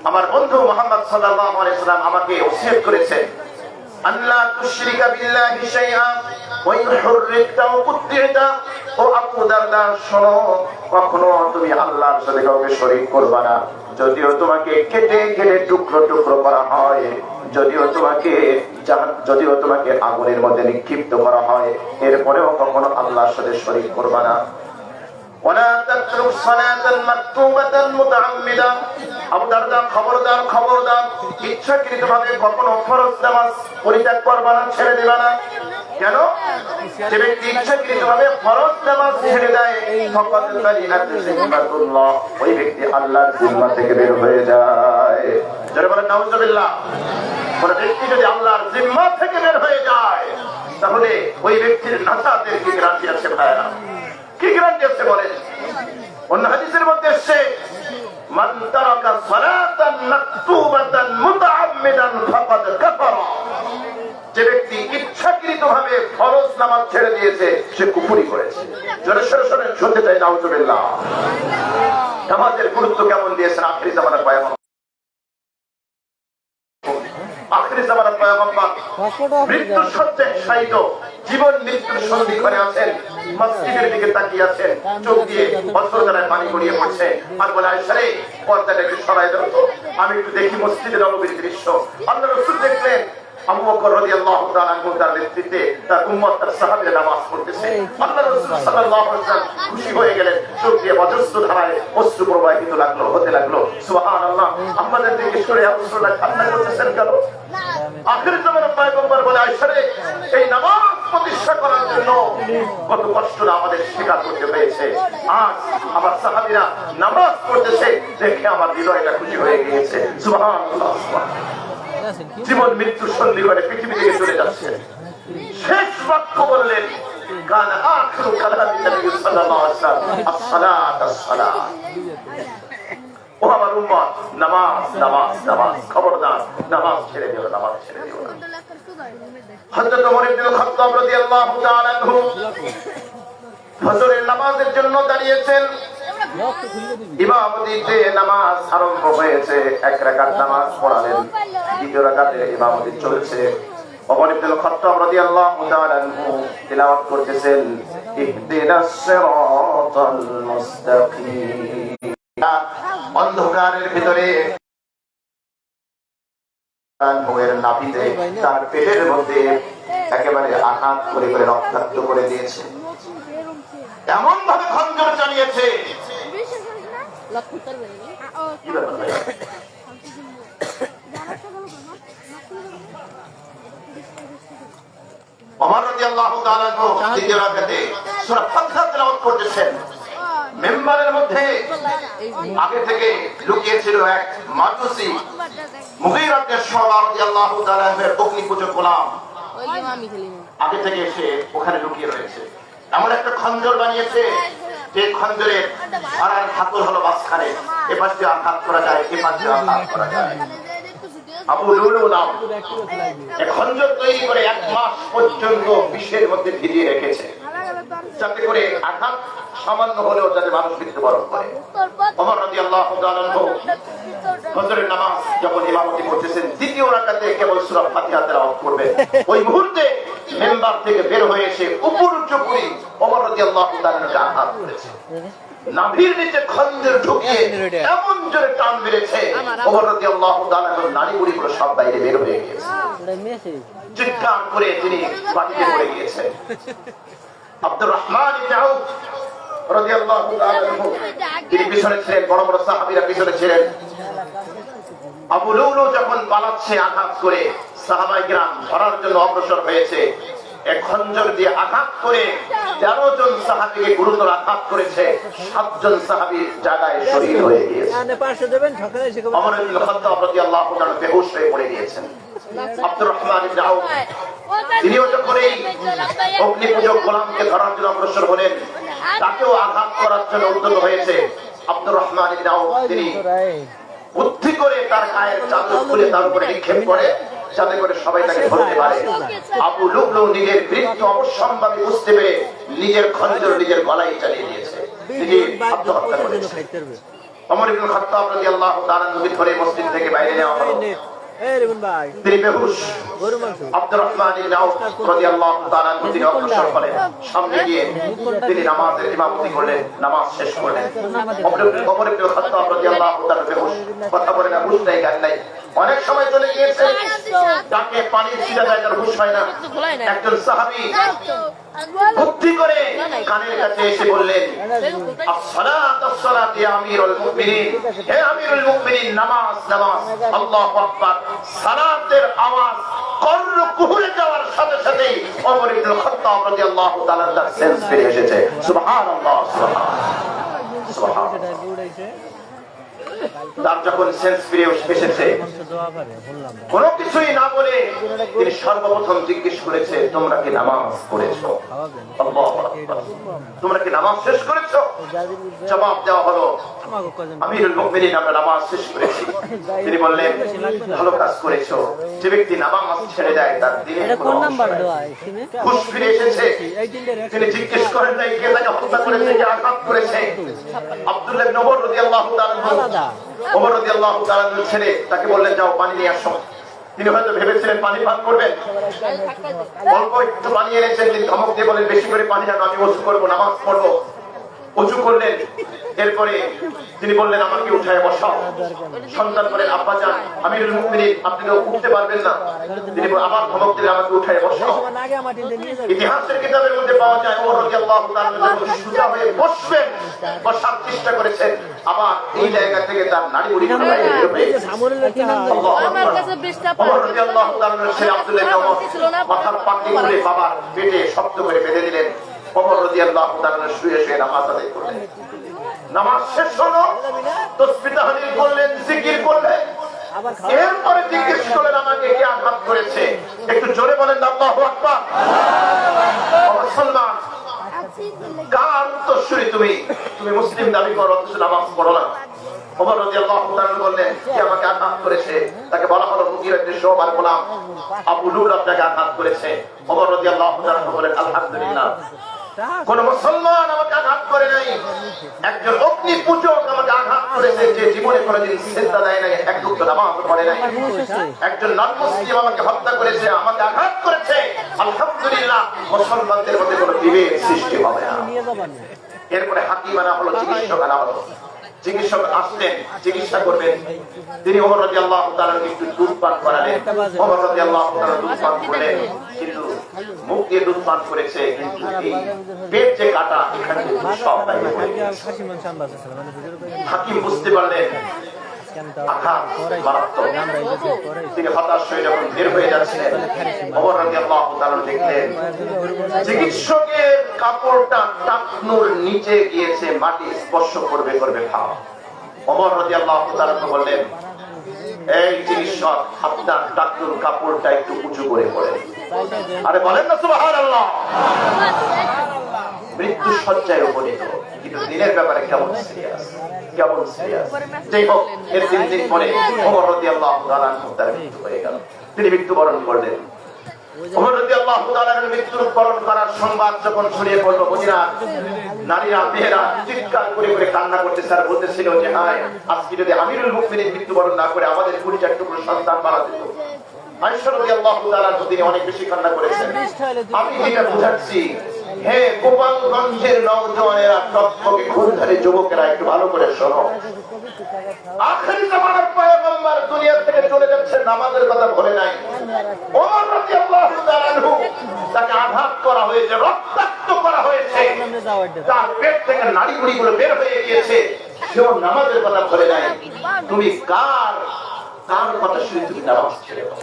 আমার বন্ধু মুহাম্মদ সাল্লাল্লাহু আলাইহি ওয়াসাল্লাম আমাকে ওসিয়ত করেছেন, আল্লাহ তুশরিকা বিল্লাহি শাইআ ওয়া ইন হুররিতা ওয়া কুতিতা। ও আবু দারদা শোনো, কখনো তুমি আল্লাহর সাথে কাউকে শরীক করবে না। যদিও তোমাকে কেটে কেটে টুকরো টুকরো করা হয়, যদিও তোমাকে আগুনের মধ্যে নিক্ষিপ্ত করা হয়, এরপরেও কখনো আল্লাহর সাথে শরীক করবে না। ওয়ালা তাতরুক সালাতান মাকতুবাতান মুতাআম্মিদা। আবু দারদা খবরদার, ইচ্ছাকৃতভাবে কখনো ফরজ নামাজ পরিত্যাগ করবে না, ছেড়ে দিবে না। কেন? যে ব্যক্তি ইচ্ছাকৃতভাবে ফরজ নামাজ ছেড়ে দেয়, ফাকাদ বারিআত জিম্মাতুল্লাহ, ওই ব্যক্তি আল্লাহর জিম্মা থেকে বের হয়ে যায়। যারা বলেন নাউজুবিল্লাহ। কোন ব্যক্তি যদি আল্লাহর জিম্মা থেকে বের হয়ে যায়, তাহলে ওই ব্যক্তির নাজাতের কি গ্যারান্টি আছে ভাইরা? কি গ্যারান্টি আছে বলেন? অন্য হাদিসের মধ্যে এসেছে, মান তারাকা সালাতান মাকতুবাতান মুতাআম্মিদান ফাকাদ কাফারা। যে ব্যক্তি ইচ্ছাকৃতভাবে ফরজ নামাজ ছেড়ে দিয়েছে, সে কুফরি করেছে। জোরে সরে শুনতে চাই নাউজুবিল্লাহ। নামাজের গুরুত্ব কেমন দিয়েছেন আখিরি জামানার পয়গম্বর। আখিরি জামানার পয়গম্বর মৃত্যুর শয্যায় শায়িত, জীবন মৃত্যুর সন্ধিক্ষণে আছেন, মসজিদের দিকে তাকিয়ে আছেন, চোখ দিয়ে অশ্রুধারায় পানি গড়িয়ে পড়ছে, আর বলে আয়েশা রে, পর্দাটা একটু সরাই দাও তো, আমি একটু দেখি মসজিদের নববীর দৃশ্য। আল্লাহ রাসূল দেখলেন আবু বকর রাদিয়াল্লাহু তাআলা আনহু তার নেতৃত্বে তার উম্মত, তার সাহাবীরা নামাজ পড়তেছে। আল্লাহ রাসূল সাল্লাল্লাহু আলাইহি ওয়াসাল্লাম খুশি হয়ে গেলেন, চোখ দিয়ে অজস্র ধারায় অশ্রু প্রবাহিত হতে লাগলো। সুবহানাল্লাহ। আমাদের দিকে সরে অশ্রুটা কান্না করতেছেন কেন? আখির জামানার পয়গম্বর বলে আয়েশা রে, এই নামাজ প্রতিষ্ঠা করার জন্য কত কষ্ট না আমাদের স্বীকার করতে হয়েছে। আজ আমার সাহাবীরা নামাজ পড়তেছে দেখে আমার হৃদয়টা খুশি হয়ে গিয়েছে। সুবহানাল্লাহ। জীবন মৃত্যুর সন্ধি করে পৃথিবী থেকে চলে যাচ্ছে। শেষ বাক্য বললেন, কান আখিরু কালামি নবী সাল্লাল্লাহু আলাইহি ওয়াসাল্লাম, as-সালাত as-সালাত। ও আমার উম্মত, নামাজ। খবরদার, নামাজ ছেড়ে দিও না। হযরত ওমর ইবনে খাত্তাব রাদিয়াল্লাহু তাআলা আনহু ফজরের নামাজের জন্য দাঁড়িয়েছেন। ইমামতিতে নামাজ আরম্ভ হয়েছে। এক রাকাত নামাজ পড়ালেন, দ্বিতীয় রাকাতে ইমামতি চলছে। ওমর ইবনে খাত্তাব রাদিয়াল্লাহু তাআলা আনহু তিলাওয়াত করতেছেন, ইহদিনাস সিরাতাল মুস্তাকিম। অন্ধকারের ভিতরে নাভিতে, তার পেটের মধ্যে একেবারে আঘাত করে রক্তাক্ত করে দিয়েছে। এমন ভাবে খঞ্জর চালিয়েছে, ওমর রাদিয়াল্লাহু তাআলা দ্বিতীয় রাকাতে সূরা ফাতিহা তেলাওয়াত করতেছেন। মেম্বারের মধ্যে আগে থেকে লুকিয়ে ছিল এক মাজুসি, মুগীরা ইবনে শুবা রাদিয়াল্লাহু তাআলা এর অগ্নি পূজক গোলাম। আগে থেকে এসে ওখানে লুকিয়ে রয়েছে। এমন একটা খঞ্জর বানিয়েছে যে খঞ্জরের ধারার ধাতুর হলো মাঝখানে, এ পাশ দিয়ে আঘাত করা যায়, এ পাশ দিয়ে আঘাত করা যায়। আবু লুলু নাম এক খঞ্জর তৈরি করে 1 মাস পর্যন্ত বিষের মধ্যে ভিজিয়ে রেখেছে, যাতে করে আঘাত সামান্য হলেও যাতে মানুষ মৃত্যুবরণ করে। ওমর রাদিয়াল্লাহু তাআলা আনহু ফজরের নামাজ যখন ইমামতি করতেছেন, দ্বিতীয় রাকাতে কেবল সূরা ফাতিহা তেলাওয়াত করবেন। ওই মুহূর্তে মেম্বার থেকে বের হয়ে এসে উপরুচকুরি ওমর রাদিয়াল্লাহু তাআলাকে আঘাত করেছে। নাভির নিচে খঞ্জর ঢুকিয়ে এমন জোরে টান মেরেছে, ওমর রাদিয়াল্লাহু তাআলার নাড়িভুড়িগুলো সব বাইরে বের হয়ে গিয়েছে। চিৎকার করে তিনি মাটিতে পড়ে গিয়েছেন। আব্দুর রহমান ইবনে আউফ রাদিয়াল্লাহু তাআলা আনহু তিনি পিছনে ছিলেন, বড় বড় সাহাবীরা পিছনে ছিলেন। আবু লুলু যখন পালাচ্ছে আঘাত করে, সাহাবায়ে কিরাম ধরার জন্য অগ্রসর হয়েছে। এক খঞ্জর দিয়ে আঘাত করে 13 জন সাহাবীকে গুরুতর আঘাত করেছে। 7 জন সাহাবী জায়গায় শহীদ হয়ে গিয়েছে। ওমর ইবনে খাত্তাব রাদিয়াল্লাহু তাআলা বেহুশ হয়ে পড়ে গিয়েছেন। আব্দুর রহমান ইবনে আউফ তিনিও যখন এই অগ্নি পূজক গোলামকে ধরার জন্য অগ্রসর হলেন, তাকেও আঘাত করার জন্য উদ্যত হয়েছে। আব্দুর রহমান ইবনে আউফ তিনি বুদ্ধি করে তার গায়ের চাদর খুলে তার উপরে নিক্ষেপ করে, যাতে করে সবাই তাকে ধরতে পারে। আবু লুলু নিজের মৃত্যু অবশ্যম্ভাবী বুঝতে পেরে নিজের খঞ্জর নিজের গলায় চালিয়ে দিয়েছে, নিজে আত্মহত্যা করেছে। ওমর ইবনে খাত্তাব রাদিয়াল্লাহু তাআলা নবী ধরে মসজিদ থেকে বাইরে নেওয়া হলো। এই রেবুন ভাই তিনি বেহুশ। গরু মাংস আব্দুর রহমান ইবনে আউফ রাদিয়াল্লাহু তাআলা আনহু তিনি অগ্রসর হলেন, সামনে গিয়ে তিনি নামাজের ইমামতি করলেন, নামাজ শেষ করলেন। ওমর ইবনে খাত্তাব রাদিয়াল্লাহু তাআলা বেহুশ, কথা বলে না, হুঁশ নাই, জ্ঞান নাই। অনেক সময় চলে গিয়েছে, তাকে পানির ছিটা যায়, তার হুঁশ হয় না। একজন সাহাবী বুদ্ধি করে কানের কাছে এসে বললেন, আসসালাত আসসালাত ইয়া আমিরুল মুমিনিন, হে আমিরুল মুমিনিন, নামাজ নামাজ, আল্লাহু আকবার। সালাতের আওয়াজ কর্ণ কুহুরে যাওয়ার সাথে সাথে ওমর ইবনে খাত্তাব রাদিয়াল্লাহু তাআলা তার সেন্স ফিরে এসেছে। সুবহানাল্লাহ, সুবহানাল্লাহ, সুবহানাল্লাহ। তার যখন সেন্স ফিরে এসেছে, কোনো কিছুই না বলে তিনি সর্বপ্রথম জিজ্ঞেস করেছে, তোমরা কি নামাজ পড়েছো? আল্লাহু আকবার। তোমরা কি নামাজ শেষ করেছো? জবাব দেওয়া হলো, আমিরুল মুমিনিন, আমরা নামাজ শেষ করেছি। তিনি বললেন, ভালো কাজ করেছো। যে ব্যক্তি নামাজ ছেড়ে দেয় তার দিনের কোনো হুঁশ ফিরে এসেছে। তিনি জিজ্ঞেস করেন নাই কে তাকে হত্যা করেছে, কে আঘাত করেছে। আব্দুল্লাহ ইবনে ওমর রাদিয়াল্লাহু তাআলা ওমর রাদিয়াল্লাহু তাআলা ছেড়ে তাকে বললেন, যাও পানি নিয়ে আসো। তিনি হয়তো ভেবেছিলেন পানি পান করবেন, অল্প একটু পানি এনেছেন। তিনি ধমক দিয়ে বলেন, বেশি করে পানি আনো, আমি ওযু করবো, নামাজ পড়বো। ওযু করলেন, এরপরে তিনি বললেন, আমাকে উঠায় বসাও। সন্তান বলেন, আব্বা যান, আমিরুল মুমিনিন, আপনি তো উঠতে পারবেন না। তিনি আবার ধমক দিলেন, আমাকে উঠায় বসাও। ইতিহাসের কিতাবের মধ্যে পাওয়া যায়, ওমর রাদিয়াল্লাহু তাআলা সোজা হয়ে বসবেন, বসার চেষ্টা করেছেন, আবার এই জায়গা থেকে তার নাড়ি বুড়িগুলো বাইরে বের হয়ে গেছে। আমার কাছে বৃষ্টি ওমর রাদিয়াল্লাহু তাআলার ছেলে আব্দুল্লাহ ইবনে ওমর মাথার পাগড়ি খুলে বাবার পেটে শক্ত করে বেঁধে দিলেন। ওমর রাদিয়াল্লাহু তাআলা শুয়ে শুয়ে নামাজ আদায় করলেন। নামাজ শেষ হলো, তাসবিহ তাহলিল করলেন, জিকির করলেন। এরপরে জিজ্ঞেস করলেন, আমাকে কে আঘাত করেছে? একটু জোরে বলেন আল্লাহু আকবার। মুসলমান, কার উত্তরসূরি তুমি? তুমি মুসলিম দাবি করো, অথচ নামাজ পড়ো না। ওমর রাদিয়াল্লাহু তাআলা বললেন, কে আমাকে আঘাত করেছে? তাকে বলা হলো, মুগীরা ইবনে শুআবার গোলাম আবু লুল আপনাকে আঘাত করেছে। ওমর রাদিয়াল্লাহু তাআলা বলেন, আলহামদুলিল্লাহ, কোন মুসলমান আমাকে আঘাত করে নাই। একজন অগ্নি পূজক আমাকে আঘাত করেছে, যে জীবনে কোনোদিন সিজদা দেয় নাই, এক ওয়াক্ত নামাজ পড়ে নাই। একজন নন মুসলিম আমাকে হত্যা করেছে, আমাকে আঘাত করেছে। আলহামদুলিল্লাহ, মুসলমানদের মধ্যে কোনো বিভেদ সৃষ্টি হবে না। এরপরে হাকিম আনা হলো, চিকিৎসক আনা হলো। চিকিৎসক আসলেন, চিকিৎসা করবেন। তিনি ওমর রাদিয়াল্লাহু তাআলা একটু দুধ পান করালেন। ওমর রাদিয়াল্লাহু তাআলা দুধ পান করলেন, কিন্তু মুখ দিয়ে দুধ পান করেছে, কিন্তু এই পেট যে কাটা, এখানে সব বাইরে হয়ে গেছে। হাকিম বুঝতে পারলেন আঘাত মারাত্মক। তিনি হতাশ হয়ে যখন বের হয়ে যাচ্ছিলেন, ওমর রাদিয়াল্লাহু তাআলা দেখলেন চিকিৎসকের কাপড়টা টাকনুর নিচে গিয়েছে, মাটি স্পর্শ করবে করবে ভাব। ওমর রাদিয়াল্লাহু তাআলা বললেন, এই চিকিৎসক, আপনার টাকনুর কাপড়টা একটু উঁচু করে পড়েন। আরে বলেন না সুবহানাল্লাহ। মৃত্যু সজ্জায় উপনীত, কিন্তু দিনের ব্যাপারে কেমন সিরিয়াস, কেমন সিরিয়াস। যাই হোক, এর 3 দিন পরে ওমর রাদিয়াল্লাহু তাআলা তার মৃত্যু হয়ে গেল। তিনি মৃত্যুবরণ করলেন। ওমর রাদিয়াল্লাহু তাআলার মৃত্যুবরণ করার সংবাদ যখন ছড়িয়ে পড়ল, মদিনা নারীরা, মেয়েরা চিৎকার করে করে কান্না করতেছে আর বলতেছিল যে, হায়, আজকে যদি আমিরুল মুমিনিন মৃত্যুবরণ না করে আমাদের 20 টুকরো সন্তান মারা যেত। আয়েশা রাদিয়াল্লাহু তাআলা তিনি অনেক বেশি কান্না করেছেন। আমি এটা বুঝাচ্ছি, হে গোপালগঞ্জের নওজওয়ানেরা, টকটকে খুনধারী যুবকেরা, একটু ভালো করে শোনো। আখিরি জামানার পয়গম্বর দুনিয়া থেকে চলে যাচ্ছে, নামাজের কথা বলে নাই। ওমর রাদিয়াল্লাহু তাআলা আনহু, তাকে আঘাত করা হয়েছে, রক্তাক্ত করা হয়েছে, তার পেট থেকে নাড়িগুলো বের হয়ে গিয়েছে, সেও নামাজের কথা বলে নাই। তুমি কার কথা শুনে তুমি নামাজ ছেড়ে দাও?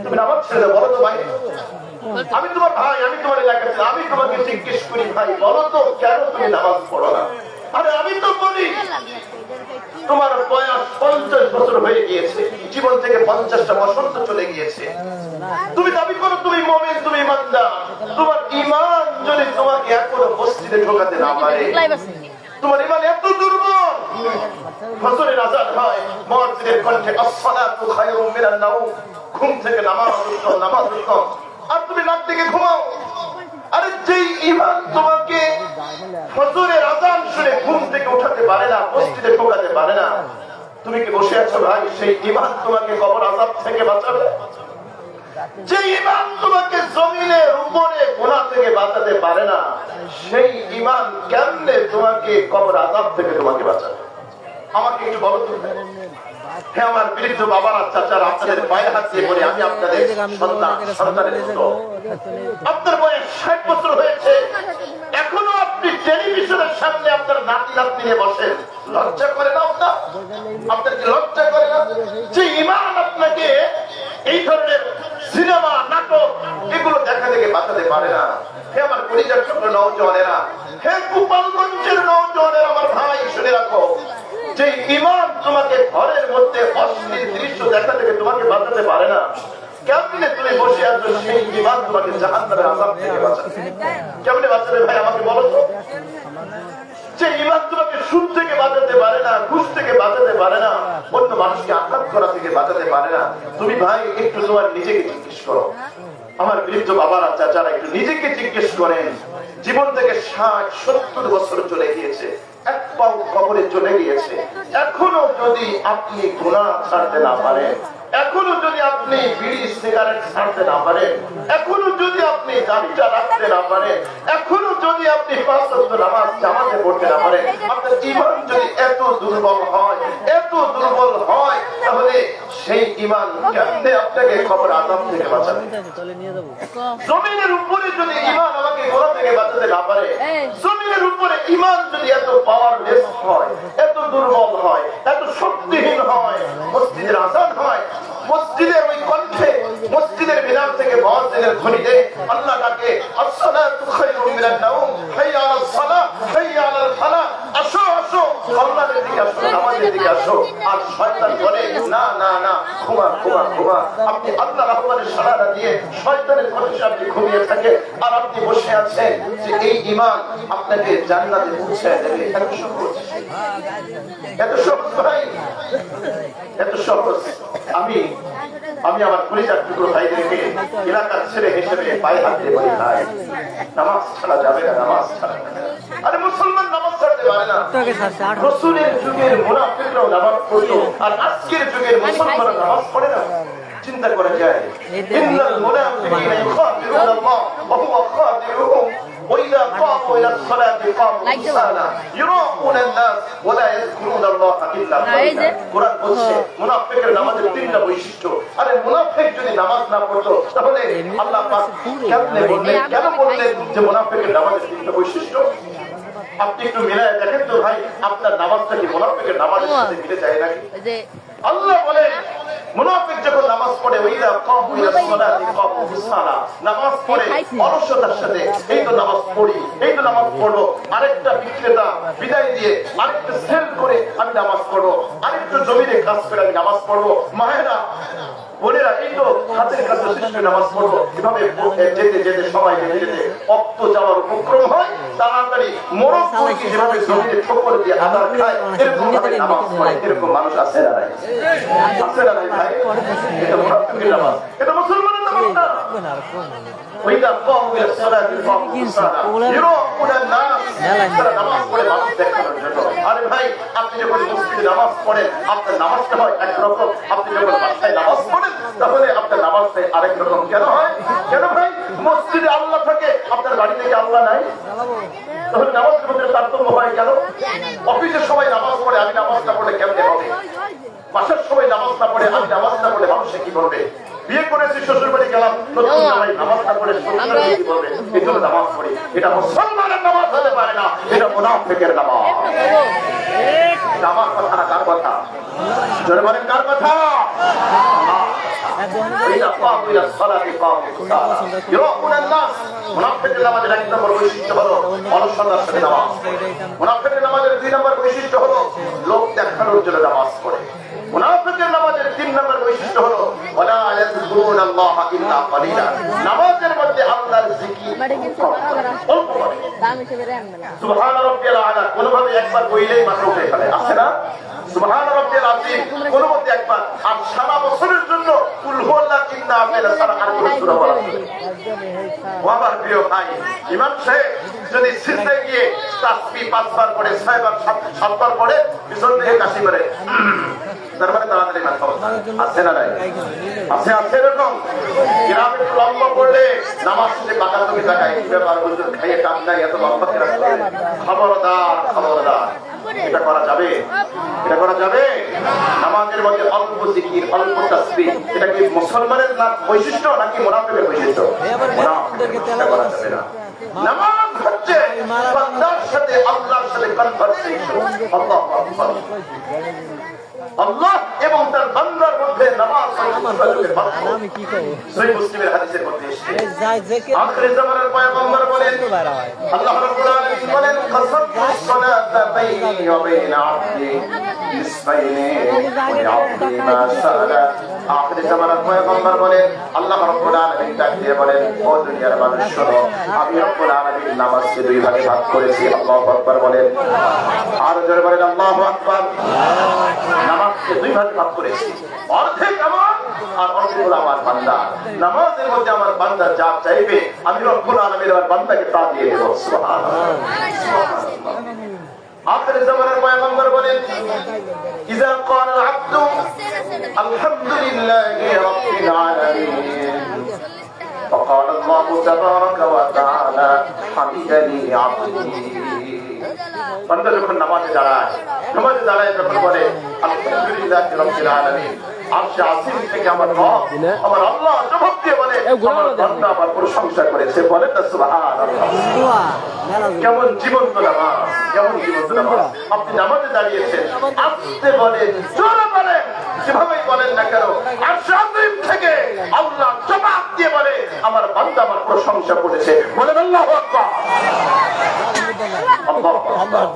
তুমি নামাজ ছেড়ে দাও, বলো তো ভাই। আমি তোমার ভাই, আমি তোমার এলাকার, আমি তোমাকে জিজ্ঞেস করি, ভাই বলো তো, কেন তুমি নামাজ পড়ো না? আরে আমি তো বলি, তোমার বয়স 50 বছর হয়ে গিয়েছে, জীবন থেকে 50টা বসন্ত চলে গিয়েছে। তুমি দাবি করো তুমি মুমিন, তুমি ইমানদার। তোমার ঈমান যদি তোমাকে এখনো মসজিদে ঢোকাতে না পারে, তোমার ঈমান এত দুর্বল। ফজরের আযান হয়, মুয়াজ্জিনের কণ্ঠে, আসসালাতু খায়রুম মিনান নাওম, ঘুম থেকে নামাজ উত্তম, নামাজ উত্তম, আর তুমি নাক থেকে ঘুমাও। আরে যেই ঈমান তোমাকে ফজরের আযান শুনে ঘুম থেকে উঠাতে পারে না, মসজিদে ঢোকাতে পারে না, তুমি কি বসে আছো ভাই? সেই ঈমান তোমাকে কবর আযাব থেকে বাঁচাবে। যে ঈমান তোমাকে জমিনের উপরে গুনাহ থেকে বাঁচাতে পারে না, সেই ঈমান কেমনে তোমাকে কবর আযাব থেকে তোমাকে বাঁচাবে? আমাকে একটু বলো তো। হ্যাঁ আমার বৃদ্ধ বাবারা, চাচারা, আপনাদের পায়ে হাত দিয়ে বলি, আমি আপনাদের সন্তানের মতো। আপনার বয়স 60 বছর হয়েছে, এখনো আপনি টেলিভিশনের সামনে আপনার নাতি নাতনি নিয়ে বসেন। লজ্জা করে না আপনার? আপনার কি লজ্জা করে না? যে ঈমান আপনাকে এই ধরনের সিনেমা, নাটক এগুলো দেখা থেকে বাঁচাতে পারে না। হে আমার পরিবার ছোট নওজওয়ানেরা, হে গোপালগঞ্জের নওজওয়ানেরা, আমার ভাই শুনে রাখো, যে ঈমান তোমাকে ঘরের মধ্যে অশ্লীল দৃশ্য দেখা থেকে তোমাকে বাঁচাতে পারে না, কেমনে তুমি বসে আছো সেই ঈমান তোমাকে জাহান্নামের আযাব থেকে বাঁচাবে? কেমনে বাঁচাবে ভাই আমাকে বলো তো? যে ঈমান তোমাকে সুদ থেকে বাঁচাতে পারে না, ঘুষ থেকে বাঁচাতে পারে না, অন্য মানুষকে আঘাত করা থেকে বাঁচাতে পারে না, তুমি ভাই একটু তোমার নিজেকে জিজ্ঞেস করো। আমার বৃদ্ধ বাবারা, চাচারা, একটু নিজেকে জিজ্ঞেস করেন। জীবন থেকে 60-70 বছর চলে গিয়েছে, এক পাও কবরে চলে গিয়েছে, এখনো যদি আপনি গুনাহ ছাড়তে না পারেন, এখনো যদি আপনি বিড়ি সিগারেট ছাড়তে না পারেন, এখনো যদি আপনি দাড়িটা রাখতে না পারেন, এখনো যদি আপনি 5 ওয়াক্ত নামাজ জামাতে পড়তে না পারেন, আপনার ঈমান যদি এত দুর্বল হয়, এত দুর্বল হয়, তাহলে সেই ঈমান কেমনে আপনাকে কবর আযাব থেকে বাঁচাবে? জমিনের উপরে যদি ঈমান আমাকে গুনাহ থেকে বাঁচাতে না পারে, জমিনের উপরে ঈমান যদি এত পাওয়ারলেস হয়, এত দুর্বল হয়, এত শক্তিহীন হয়, মসজিদের আযান হয়, মসজিদের ওই কণ্ঠে, মসজিদের মিনার থেকে মুয়াজ্জিনের ধ্বনিতে আল্লাহ ডাকে, আসসালাতু খায়রুম মিনান নাওম, হাইয়া আলাস সালাহ, হাইয়া আলাল ফালাহ, আসো আসো আল্লাহর দিকে আসো, নামাজের দিকে আসো। আর শয়তান বলে না না না, ঘুমা ঘুমা ঘুমা। আপনি আল্লাহর আহ্বানে সাড়া না দিয়ে শয়তানের কথা আপনি ঘুমিয়ে থাকেন, আর আপনি বসে আছেন যে এই ঈমান আপনাকে জান্নাতে পৌঁছায় দেবে। এত সহজ, এত সহজ ভাই, এত সহজ। আমি আমার কলিজার টুকরো ভাইদেরকে এলাকার ছেলে হিসেবে পায়ে হাত দিয়ে বলি, ভাই নামাজ ছাড়া যাবে না, নামাজ ছাড়া যাবে না। আরে মুসলমান নামাজ ছাড়তে পারে না। রাসূলের যুগের মুনাফিকরাও নামাজ পড়তো, আর আজকের যুগের মুসলমানরা নামাজ পড়ে না। চিন্তা করা যায়, ইন্নাল মুনাফিকিনা ইউখাদিরুনাল্লাহ ওয়া হুয়া খাদিরুহুম وإذا قاموا إلى الصلاة قاموا كسالى يراءون الناس ولا يذكرون الله إلا قليلا। কুরআন বলছে মুনাফিকের নামাজের 3টা বৈশিষ্ট্য। আরে মুনাফিক যদি নামাজ না পড়তো তাহলে আল্লাহ পাক কেমনে বললেন, কেন বললেন যে মুনাফিকের নামাজের 3টা বৈশিষ্ট্য? আপনি একটু মিলায় দেখেন তো ভাই, আপনার নামাজটা কি মুনাফিকের নামাজের সাথে মিলে যায় নাকি? আল্লাহ বলেন মুনাফিক যখন নামাজ পড়ে, ওয়াইদা কামু ইলা সালাতি কামু কুসালা, নামাজ পড়ে অলসতার সাথে, এই তো নামাজ পড়ি, এই তো নামাজ পড়বো, আরেকটা বিক্রেতা বিদায় দিয়ে আরেকটা সেল করে আমি নামাজ পড়বো, আরেকটু জমিনে কাজ করে আমি নামাজ পড়বো, মায়েরা বোনেরা এই তো হাতের কাছে শিশু নামাজ পড়বো। এভাবে যেতে যেতে সময় যেতে যেতে অক্ত যাওয়ার উপক্রম হয়, তাড়াতাড়ি মোরগ মুরগি যেভাবে জমিতে ঠোকর দিয়ে আদার খায়, এরকম ভাবে নামাজ পড়ে। এরকম মানুষ আছে না নাই? আছে না নাই ভাই? এটা মুনাফিকের নামাজ, এটা মুসলমানের নামাজ না। ওইটা কম হয়ে সালাতে কম কুসালা ইউরাউনা নাস, তারা নামাজ পড়ে মানুষ দেখানোর জন্য। আরে ভাই, আপনি যখন মসজিদে নামাজ পড়েন আপনার নামাজটা হয় একরকম, আপনি যখন বাসায় নামাজ পড়েন তাহলে আপনার নামাজটা আরেক রকম। কেন হয়? কেন ভাই? মসজিদে আল্লাহ থাকে, আপনার বাড়িতে কি আল্লাহ নাই? তাহলে নামাজের মধ্যে তারতম্য হয় কেন? অফিসের সবাই নামাজ পড়ে, আমি নামাজ না পড়লে কেমনে হবে? বাসার সবাই নামাজ না পড়ে, আমি নামাজ না পড়লে মানুষে কি বলবে? বিয়ে করেছি, শ্বশুর বাড়ি গেলাম, নতুন জামাই নামাজ না পড়ে শ্বশুর কি বলবে? এই জন্য নামাজ পড়ি। এটা মুসলমানের নামাজ হতে পারে না, এটা মুনাফিকের নামাজ। আমার কথা না, কার কথা? জোরে বলেন, কার কথা? মুনাফিকের নামাজের 1 নম্বর বৈশিষ্ট্য হলো অলসতার সাথে নামাজ। মুনাফিকের নামাজের 2 নম্বর বৈশিষ্ট্য হলো লোক দেখানোর জন্য নামাজ পড়ে। মুনাফিকের নামাজের 3 নম্বর বৈশিষ্ট্য হলো ওয়ালা ইয়াযকুরুনাল্লাহা ইল্লা কালিলা, নামাজের মধ্যে আল্লাহর জিকির অল্প করে। সুবহান রাব্বিয়াল আলা কোনভাবে একবার কইলেই মাথা উঠে ফেলে, আছে না? সুবহান রাব্বিয়াল আযীম কোনভাবে একবার, আর সারা বছরের জন্য কুল হুয়াল্লাহু ইন্না আতাইনা সারা আর কোন সূরা পড়া। আমার প্রিয় ভাই, ইমাম সাহেব যদি সিজদায় গিয়ে তাসবিহ 5 বার পড়ে, 6 বার 7 বার পড়ে, পিছন থেকে কাশি করে আছে না নাই? আছে আছে এরকম গ্রামে একটু লম্বা পড়লে নামাজ শেষে বাঁকা তুমি তাকায় কি ব্যাপার হুজুর খাইয়ে কাম নাই এত লম্বা কেন করে? খবরদার খবরদার, এটা করা যাবে? এটা করা যাবে? নামাজের মধ্যে অল্প জিকির অল্প তাসবিহ, এটা কি মুসলমানের বৈশিষ্ট্য নাকি মুনাফিকের বৈশিষ্ট্য? এটা করা যাবে না। নামাজ হচ্ছে বান্দার সাথে আল্লাহর সাথে কনভারসেশন। আল্লাহু আকবার। আল্লাহ এবং তার বান্দার মধ্যে নামাজ যোগাযোগের মাধ্যম। আমি কি করব? সহিহ মুসলিমের হাদিসের মধ্যে এসেছে যাকে আখির জামানের পয়গম্বর বলেন, আল্লাহ রাব্বুল আলামিন বলেন, কাসামতুস সালাতা বাইনি ওয়া বাইনা আবদি নিসফাইনি ওয়া আবদি মা সালা। আখির জামানের পয়গম্বর বলেন, আল্লাহ রাব্বুল আলামিন ডাক দিয়ে বলেন, ও দুনিয়ার মানুষ শোনো, আমি রাব্বুল আলামিন নামাজকে দুই ভাগে ভাগ করেছি। আল্লাহু আকবার বলেন, আর জোরে বলেন আল্লাহু আকবার। নামাজকে দুই ভাগে ভাগ করেছি, অর্ধেক আমার আর অর্ধেক হলো আমার বান্দা। নামাজের মধ্যে আমার বান্দা যা চাইবে আমি রব্বুল আলামিন আমার বান্দাকে তা দিয়ে দেব। সুবহানাল্লাহ। আখির জামানের পয়গম্বর বলেন, ইযা ক্বালা আল আবদু আলহামদুলিল্লাহি রাব্বিল আলামিন فقال الله تبارك وتعالى حمدني عبدي। বান্দা যখন নামাজে দাঁড়ায় যখন বলে আলহামদুলিল্লাহি রাব্বিল আলামিন, আরশে আসীম থেকে আমার রব আমার আল্লাহ জবাব দিয়ে বলে আমার বান্দা আমার প্রশংসা করেছে। বলে না সুবহানাল্লাহ। কেমন জীবন্ত নামাজ, কেমন জীবন্ত নামাজ। আপনি নামাজে দাঁড়িয়েছেন, আস্তে বলেন জোরে বলেন যেভাবেই বলেন না কেন, আরশে আসীম থেকে আল্লাহ জবাব দিয়ে বলে আমার বান্দা আমার প্রশংসা করেছে। বলেন আল্লাহু আকবার। আল্লাহু আকবার।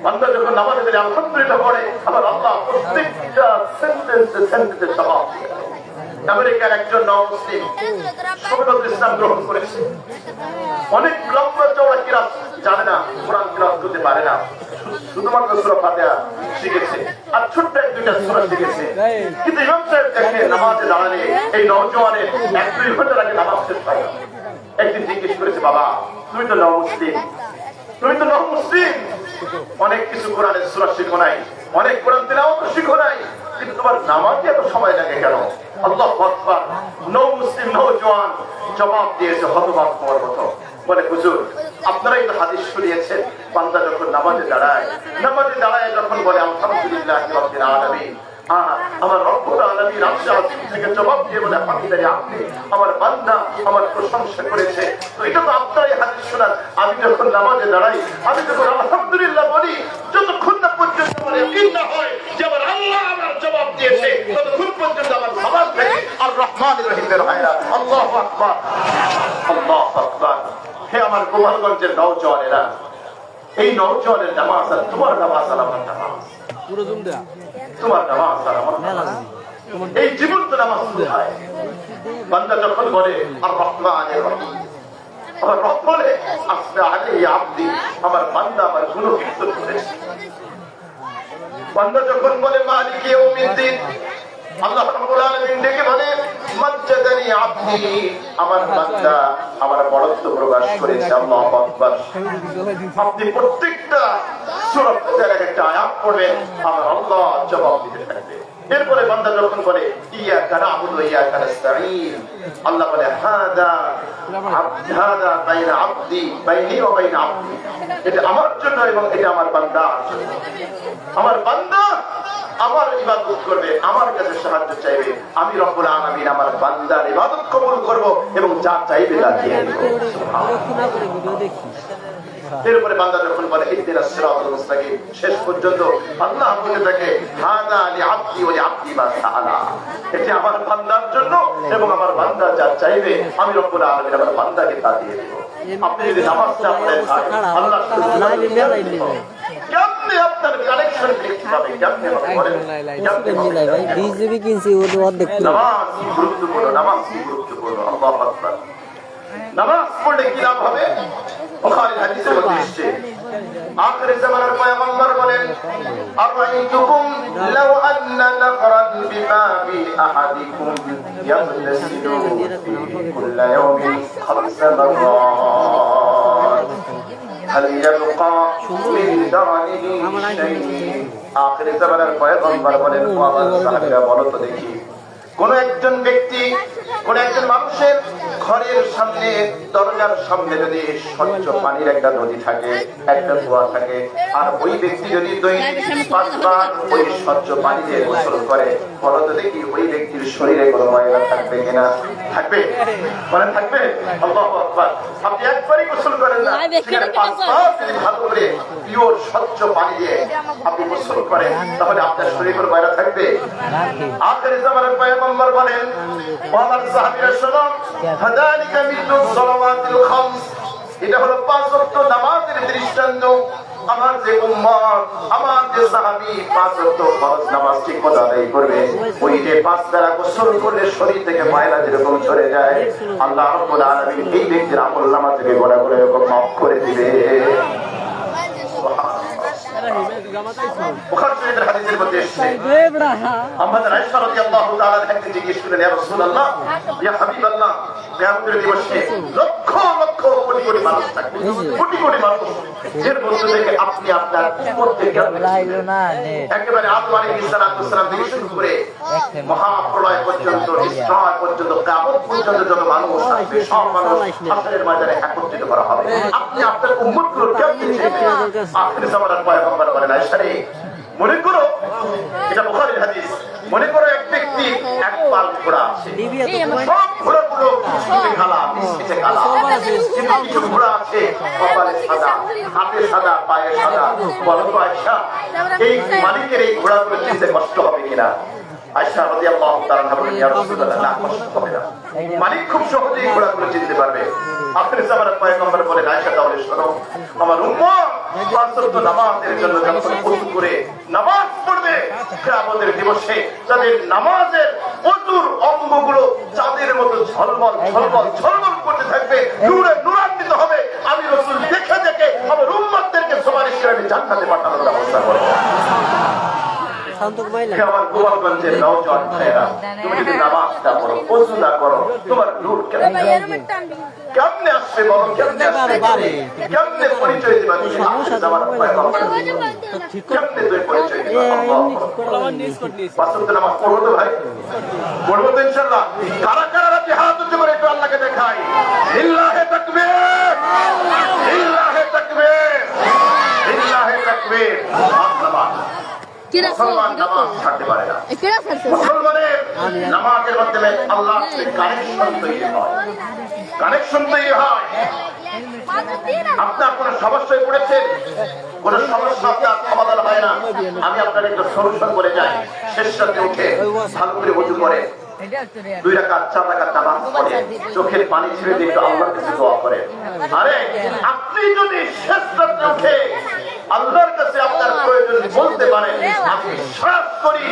বান্দা যখন নামাজে দাঁড়িয়ে আলহামদুলিল্লাহ পড়ে আমার আল্লাহ প্রত্যেকটা সেন্টেন্সে জবাব দিয়ে। আমেরিকার একজন নও-মুসলিম শরীয়তুল ইসলাম গ্রহণ করেছে। অনেক লম্বা চওড়া কিরাত জানে না, কোরআন কিরাত করতে পারে না, শুধুমাত্র সূরা ফাতিহা শিখেছে আর ছোট্ট এক দুইটা সূরা শিখেছে। কিন্তু ইমাম সাহেব দেখে নামাজে দাঁড়ালে এই নওজওয়ানের 1-2 ঘন্টা আগে নামাজ শেষ হয় না। একদিন জিজ্ঞেস করেছে, বাবা তুমি তো নও-মুসলিম, তুমি তো নও-মুসলিম, অনেক কিছু কোরআনের সূরা শিখো নাই, অনেক কোরআন তিলাওয়াত শিখো নাই, কিন্তু তোমার নামাজে এত সময় লাগে কেন? আল্লাহু আকবার। নও-মুসলিম নওজওয়ান জবাব দিয়েছে হতবাক হওয়ার মতো। বলে হুজুর আপনারাই তো হাদিস শুনিয়েছেন, বান্দা যখন নামাজে দাঁড়ায় যখন বলে আলহামদুলিল্লাহি রাব্বিল আলামিন, আমার রব্বুল আলামিন আরশে আসীম থেকে জবাব দিয়ে বলে হামিদানি আপনি আমার বান্দা আমার প্রশংসা করেছে। তো এটা তো আপনারই হাদিস শোনার। আমি যখন নামাজে দাঁড়াই, আমি যখন আলহামদুলিল্লাহ বলি, যতক্ষণ না পর্যন্ত আমার ইয়াকিন না হয় যে আমার আল্লাহ আমার জবাব দিয়েছে, ততক্ষণ পর্যন্ত আমার নামাজ থেকে আর রহমানির রহিম বের হয় না। আল্লাহু আকবার, আল্লাহু আকবার। হে আমার গোপালগঞ্জের নওজওয়ানেরা, এই নওজওয়ানের নামাজ আর তোমার নামাজ আর আমার নামাজ, পুরো জুম দেয়া তোমার নামাজ আর আমার নামাজ, এই জীবন্ত নামাজ কোথায়? বান্দা যখন বলে আর রহমানির রহিম, আমার রব বলে আসনা আলাইহি আবদি, আমার বান্দা আমার গুনাহ কীর্তন করেছে। বান্দা যখন বলে মালিক ইয়াউমিদ্দিন, আল্লাহ রাব্বুল আলামিন ডেকে বলে মাজ্জাদানি আবদি, আমার বান্দা আমার বড়ত্ব প্রকাশ করেছে। আল্লাহু আকবার। আপনি প্রত্যেকটা সূরা ফাতিহার একটা আয়াত পড়বেন, আমার আল্লাহ জবাব দিতে থাকবে। এরপরে বান্দা যখন বলে ইয়াকা না'বুদু ওয়া ইয়াকা নাস্তাঈন, আল্লাহ বলে হাদা বাইনা আবদি বাইনি ওয়া বাইনা আবদি, এটা আমার জন্য এবং এটা আমার বান্দার জন্য। আমার বান্দা আমার ইবাদত করবে, আমার কাছে সাহায্য চাইবে, আমি রব্বুল আলামিন আমার বান্দার ইবাদত কবুল করব এবং যা চাইবে তা দিয়ে দেব। এরপরে বান্দা যখন বলে ইহদিনাস সিরাতাল মুস্তাকিম, শেষ পর্যন্ত আল্লাহ বলে থাকে হাদা লিআবদি ওয়া লিআবদি মা সাআলা, এটা আমার বান্দার জন্য এবং আমার বান্দা যা চাইবে আমি রব্বুল আলামিন আমার বান্দাকে তা দিয়ে দেব। আপনি যদি নামাজটা পড়েন আল্লাহ কেমনে আপনার কানেকশন কিভাবে কেমনে বলেন ভাই বিজেপি কিনছি ও তো অর্ধেক নামাজ গুরুত্বপূর্ণ, নামাজ গুরুত্বপূর্ণ। আল্লাহু আকবার। নামাজ পড়লে কি লাভ হবে? বুখারীর হাদিসের মধ্যে এসেছে, আখির জামানার পয়গম্বর বলেন আরাইতুকুম লাউ আন্না নাফরান বিবাবি আহাদিকুম ইয়াগতাসিলু ফি কুল্লি ইয়াওমিন 5 মাররাত হাল ইয়াবকা মিন দানিহি শাই'un আখিরি জামানার পয়গম্বর বলেন, ও আমার সাহাবীরা বলো তো দেখি, কোন একজন ব্যক্তি, কোন একজন মানুষের ঘরের সামনে, দরজার সামনে যদি স্বচ্ছ পানির একটা নদী থাকে, একটা কুয়া থাকে, আর ওই ব্যক্তি যদি দৈনিক 5 বার ওই স্বচ্ছ পানি দিয়ে গোসল করে, বলো তো দেখি ওই ব্যক্তির শরীরে কোনো ময়লা থাকবে কিনা? থাকবে? বলেন থাকবে? আল্লাহু আকবার। আপনি একবারই গোসল করেন না, সেখানে 5 বার যদি ভালো করে পিওর স্বচ্ছ পানি দিয়ে আপনি গোসল করেন, তাহলে আপনার শরীরে কোনো ময়লা থাকবে? আখিরি জামানার পয়গম্বর বলেন, ও আমার সাহাবীরা শোনো, হাদালিকা মিথলু সালাওয়াতিল খামস, এটা হলো 5 ওয়াক্ত নামাজের দৃষ্টান্ত। আমার যে উম্মত, আমার যে সাহাবী 5 ওয়াক্ত ফরজ নামাজ ঠিক মতো আদায় করবে, ওই যে 5 বেলা গোসল করলে শরীর থেকে ময়লা যেরকম ঝরে যায়, আল্লাহ রাব্বুল আলামিন এই ব্যক্তির আমলনামা থেকে গোনা করে এরকম মাফ করে দিবে। বুখারী শরীফের হাদিসের মধ্যে এসেছে, আমাদের আয়েশা রাদিয়াল্লাহু তাআলা থেকে জিজ্ঞেস করলেন, ইয়া রাসূলুল্লাহ, ইয়া হাবিবাল্লাহ, কিয়ামতের দিবসে লক্ষ লক্ষ কোটি কোটি মানুষ থাকবে, কোটি কোটি মানুষ, এর মধ্যে থেকে আপনি আপনার প্রত্যেককে একেবারে আদম আলাইহিস সালাম থেকে শুরু করে মহাপ্রলয় পর্যন্ত, ইসরায় পর্যন্ত, কিয়ামত পর্যন্ত যত মানুষ আসবে, সব মানুষ হাসরের ময়দানে একত্রিত করা হবে। আপনি আপনার উম্মতগুলোর কেমনে চিনবেন? আখিরি জামানার পয়গম্বর বলেন, আয়েশা রে, মনে করো, এটা বুখারীর হাদিস, মনে করো এক ব্যক্তি এক পাল ঘোড়া আছে, সব ঘোড়াগুলো কালা, মিশমিশে কালা, কিন্তু কিছু ঘোড়া আছে কপালে সাদা, হাতে সাদা, পায়ে সাদা। বলো তো আয়েশা, এই মালিকের এই ঘোড়াগুলো চিনতে কষ্ট হবে কিনা? আয়েশা রাদিয়াল্লাহু তাআলা বলেন, ইয়া রাসূলুল্লাহ, না, কষ্ট হবে না, মালিক খুব সহজেই ঘোড়াগুলো চিনতে পারবে। আখিরি জামানার পয়গম্বর বলেন, আয়েশা তাহলে শোনো, আমার উম্মত 5 ওয়াক্ত নামাজের জন্য যখন ওযু করে নামাজ পড়বে, কিয়ামতের দিবসে তাদের নামাজের ওযুর অঙ্গগুলো চাঁদের মতো ঝলমল ঝলমল ঝলমল করতে থাকবে, নূরে নূরান্বিত হবে। আমি রাসূল দেখে দেখে আমার উম্মতদেরকে সুপারিশ করে আমি জান্নাতে পাঠানোর ব্যবস্থা করব। আমার গোপালগঞ্জের নওজোয়ান ভাইয়েরা, তুমি যদি নামাজটা পড়ো, ওযু না করো, তোমার নূর কেমনে আসবে? বলো কেমনে আসবে? কেমনে পরিচয় দিবা তুমি? কেমনে তুমি পরিচয় দিবা? পাঁচওয়াক্ত নামাজ পড়বো তো ভাই? পড়বো তো ইনশাআল্লাহ। কারা কারা রাতে হাত উঁচু করে একটু আল্লাহকে দেখাই, লিল্লাহি তাকবীর, লিল্লাহি তাকবীর, লিল্লাহি তাকবীর। মুসলমান নামাজ ছাড়তে পারে না। মুসলমানের নামাজের মাধ্যমে আল্লাহর সাথে কানেকশন তৈরি হয়, কানেকশন তৈরি হয়। আপনার কোন সমস্যায় পড়েছেন, কোন সমস্যা আপনার সমাধান হয় না, আমি আপনার একটা সলিউশন করে যাই। শেষ রাতে উঠে ভালো করে ওযু করে 2 রাকাত 4 রাকাত নামাজ পড়ে চোখের পানি ছেড়ে দিয়ে একটু আল্লাহর কাছে দোয়া করে। আরে আপনি যদি শেষ রাতে উঠে আল্লাহর কাছে আপনার প্রয়োজন বলতে পারেন, আপনি সরাসরি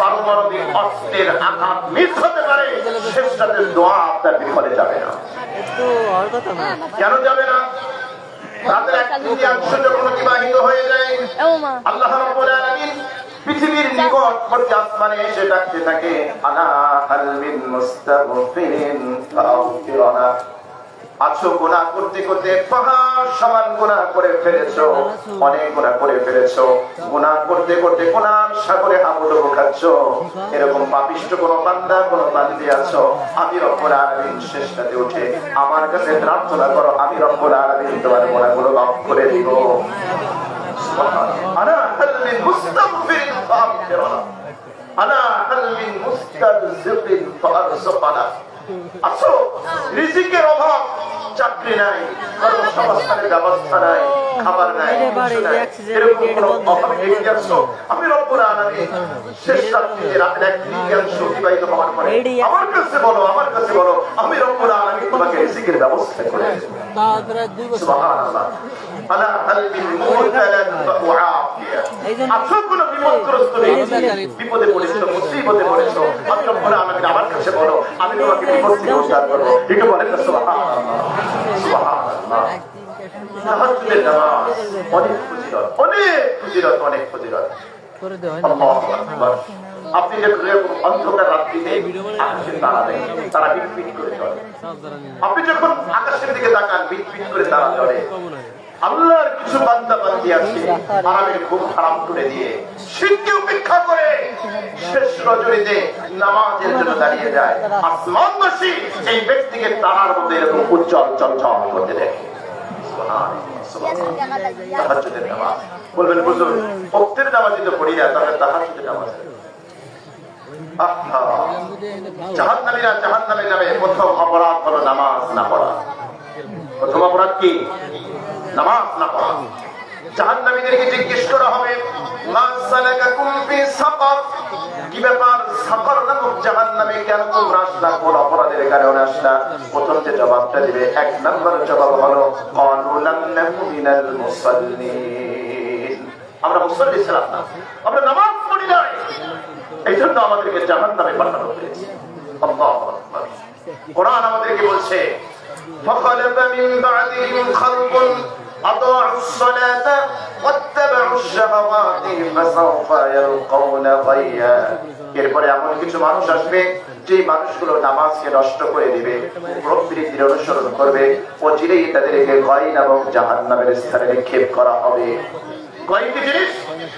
পারমাণবিক অস্ত্রের আঘাত মিস হতে পারে, শেষ রাতের দোয়া আপনার বিফলে যাবে না। কেন যাবে না? রাতের 1/3 যখন অতিবাহিত হয়ে যায়, আল্লাহ রাব্বুল আলামিন পৃথিবীর নিকটবর্তী আসমানে এসে ডাকতে থাকে, আনা হাল মিন মুস্তাগফিরিন ফাগফিরনা। আছো গুনাহ করতে করতে পাহাড় সমান গুনাহ করে ফেলেছো, অনেক গুনাহ করে ফেলেছো, গুনাহ করতে করতে গুনার সাগরে হাবুডুবু খাচ্ছো। এরকম পাপিষ্ঠ কোন বান্দা, কোন বান্দি আছো, আমি রব্বুল আলামিন শেষ রাতে উঠে আমার কাছে প্রার্থনা করো, আমি রব্বুল আলামিন তোমার গুনাহগুলো মাফ করে দিব। আনা হাল মিন মুস্তাগফিরিন ফাগফিরনা, আনা হাল মিন মুস্তারজিকিন ফারযুকনা। আছো রিজিকের অভাব, চাকরি নাই, কর্মসংস্থানের ব্যবস্থা নাই, খাবার নাই, এরকম কোন অভাবে লেগে আছো, আমি রব্বুল আলামিন শেষ রাতে রাতের 1/3 অতিবাহিত হওয়ার পরে আমার কাছে বলো, আমার কাছে বলো, আমি রব্বুল আলামিন তোমাকে রিজিকের ব্যবস্থা করে দেব। সুবহানাল্লাহ। আলা হাল মিন মুবতালান ফাউআফিয়া। আছো কোন বিপদগ্রস্ত নেই, বিপদে পড়েছো, মুসিবতে পড়েছো, আমি রব্বুল আলামিন আমার কাছে বলো, আমি তোমাকে বিপদ থেকে উদ্ধার করব। এটা বলেন না সুবহানাল্লাহ, সুবহানাল্লাহ। তাহাজ্জুদের নামাজ অনেক ফজিলত, অনেক ফজিলত, অনেক ফজিলত। আল্লাহু আকবার। আপনি যখন অন্ধকার রাত্রিতে আকাশের তারা দেখেন, তারা বিটবিট করে চলে, আপনি যখন আকাশের দিকে তাকান, বিটবিট করে তারা চলে, আল্লাহর কিছু বান্দা বান্দি আছে আরামের খুব হারাম করে দিয়ে শিরকে উপেক্ষা করে শেষ রজনীতে নামাজের জন্য দাঁড়িয়ে যায়। আসমানবাসী এই ব্যক্তিকে তারার মধ্যে এরকম উজ্জ্বল চঞ্চল করতে দেখে। তাহাজ্জুদের নামাজ বলবেন হুজুর ওয়াক্তের নামাজই তো পড়ি না, তাহলে তাহাজ্জুদের নামাজ। জাহান্নামীরা জাহান্নামের নামে প্রথম অপরাধ হলো নামাজ না পড়া। প্রথম অপরাধ কি? নামাজ না পড়া। জাহান্নামীদেরকে জিজ্ঞেস করা হবে মা সালাকাকুম ফি সাকার, কি ব্যাপার সাকার নামক জাহান্নামে কেন তোমরা আসলা, কোন অপরাধের কারণে আসলা? প্রথম যে জবাবটা দিবে, এক নম্বর জবাব হলো ক্বালু লাম নাকু মিনাল মুসাল্লিন, আমরা মুসল্লি ছিলাম না, আমরা নামাজ পড়ি নাই, এই জন্য আমাদেরকে জাহান্নামে পাঠানো হয়েছে। আল্লাহু আকবার। কোরআন আমাদেরকে বলছে فخلف من بعدهم خلف أضاعوا الصلاة واتبعوا الشهوات فسوف يلقون غيا। এরপরে এমন কিছু মানুষ আসবে যে মানুষগুলো নামাজকে নষ্ট করে দিবে, প্রবৃত্তির অনুসরণ করবে, অচিরেই তাদেরকে গয় নামক জাহান্নামের স্থানে নিক্ষেপ করা হবে। গয় কি জিনিস?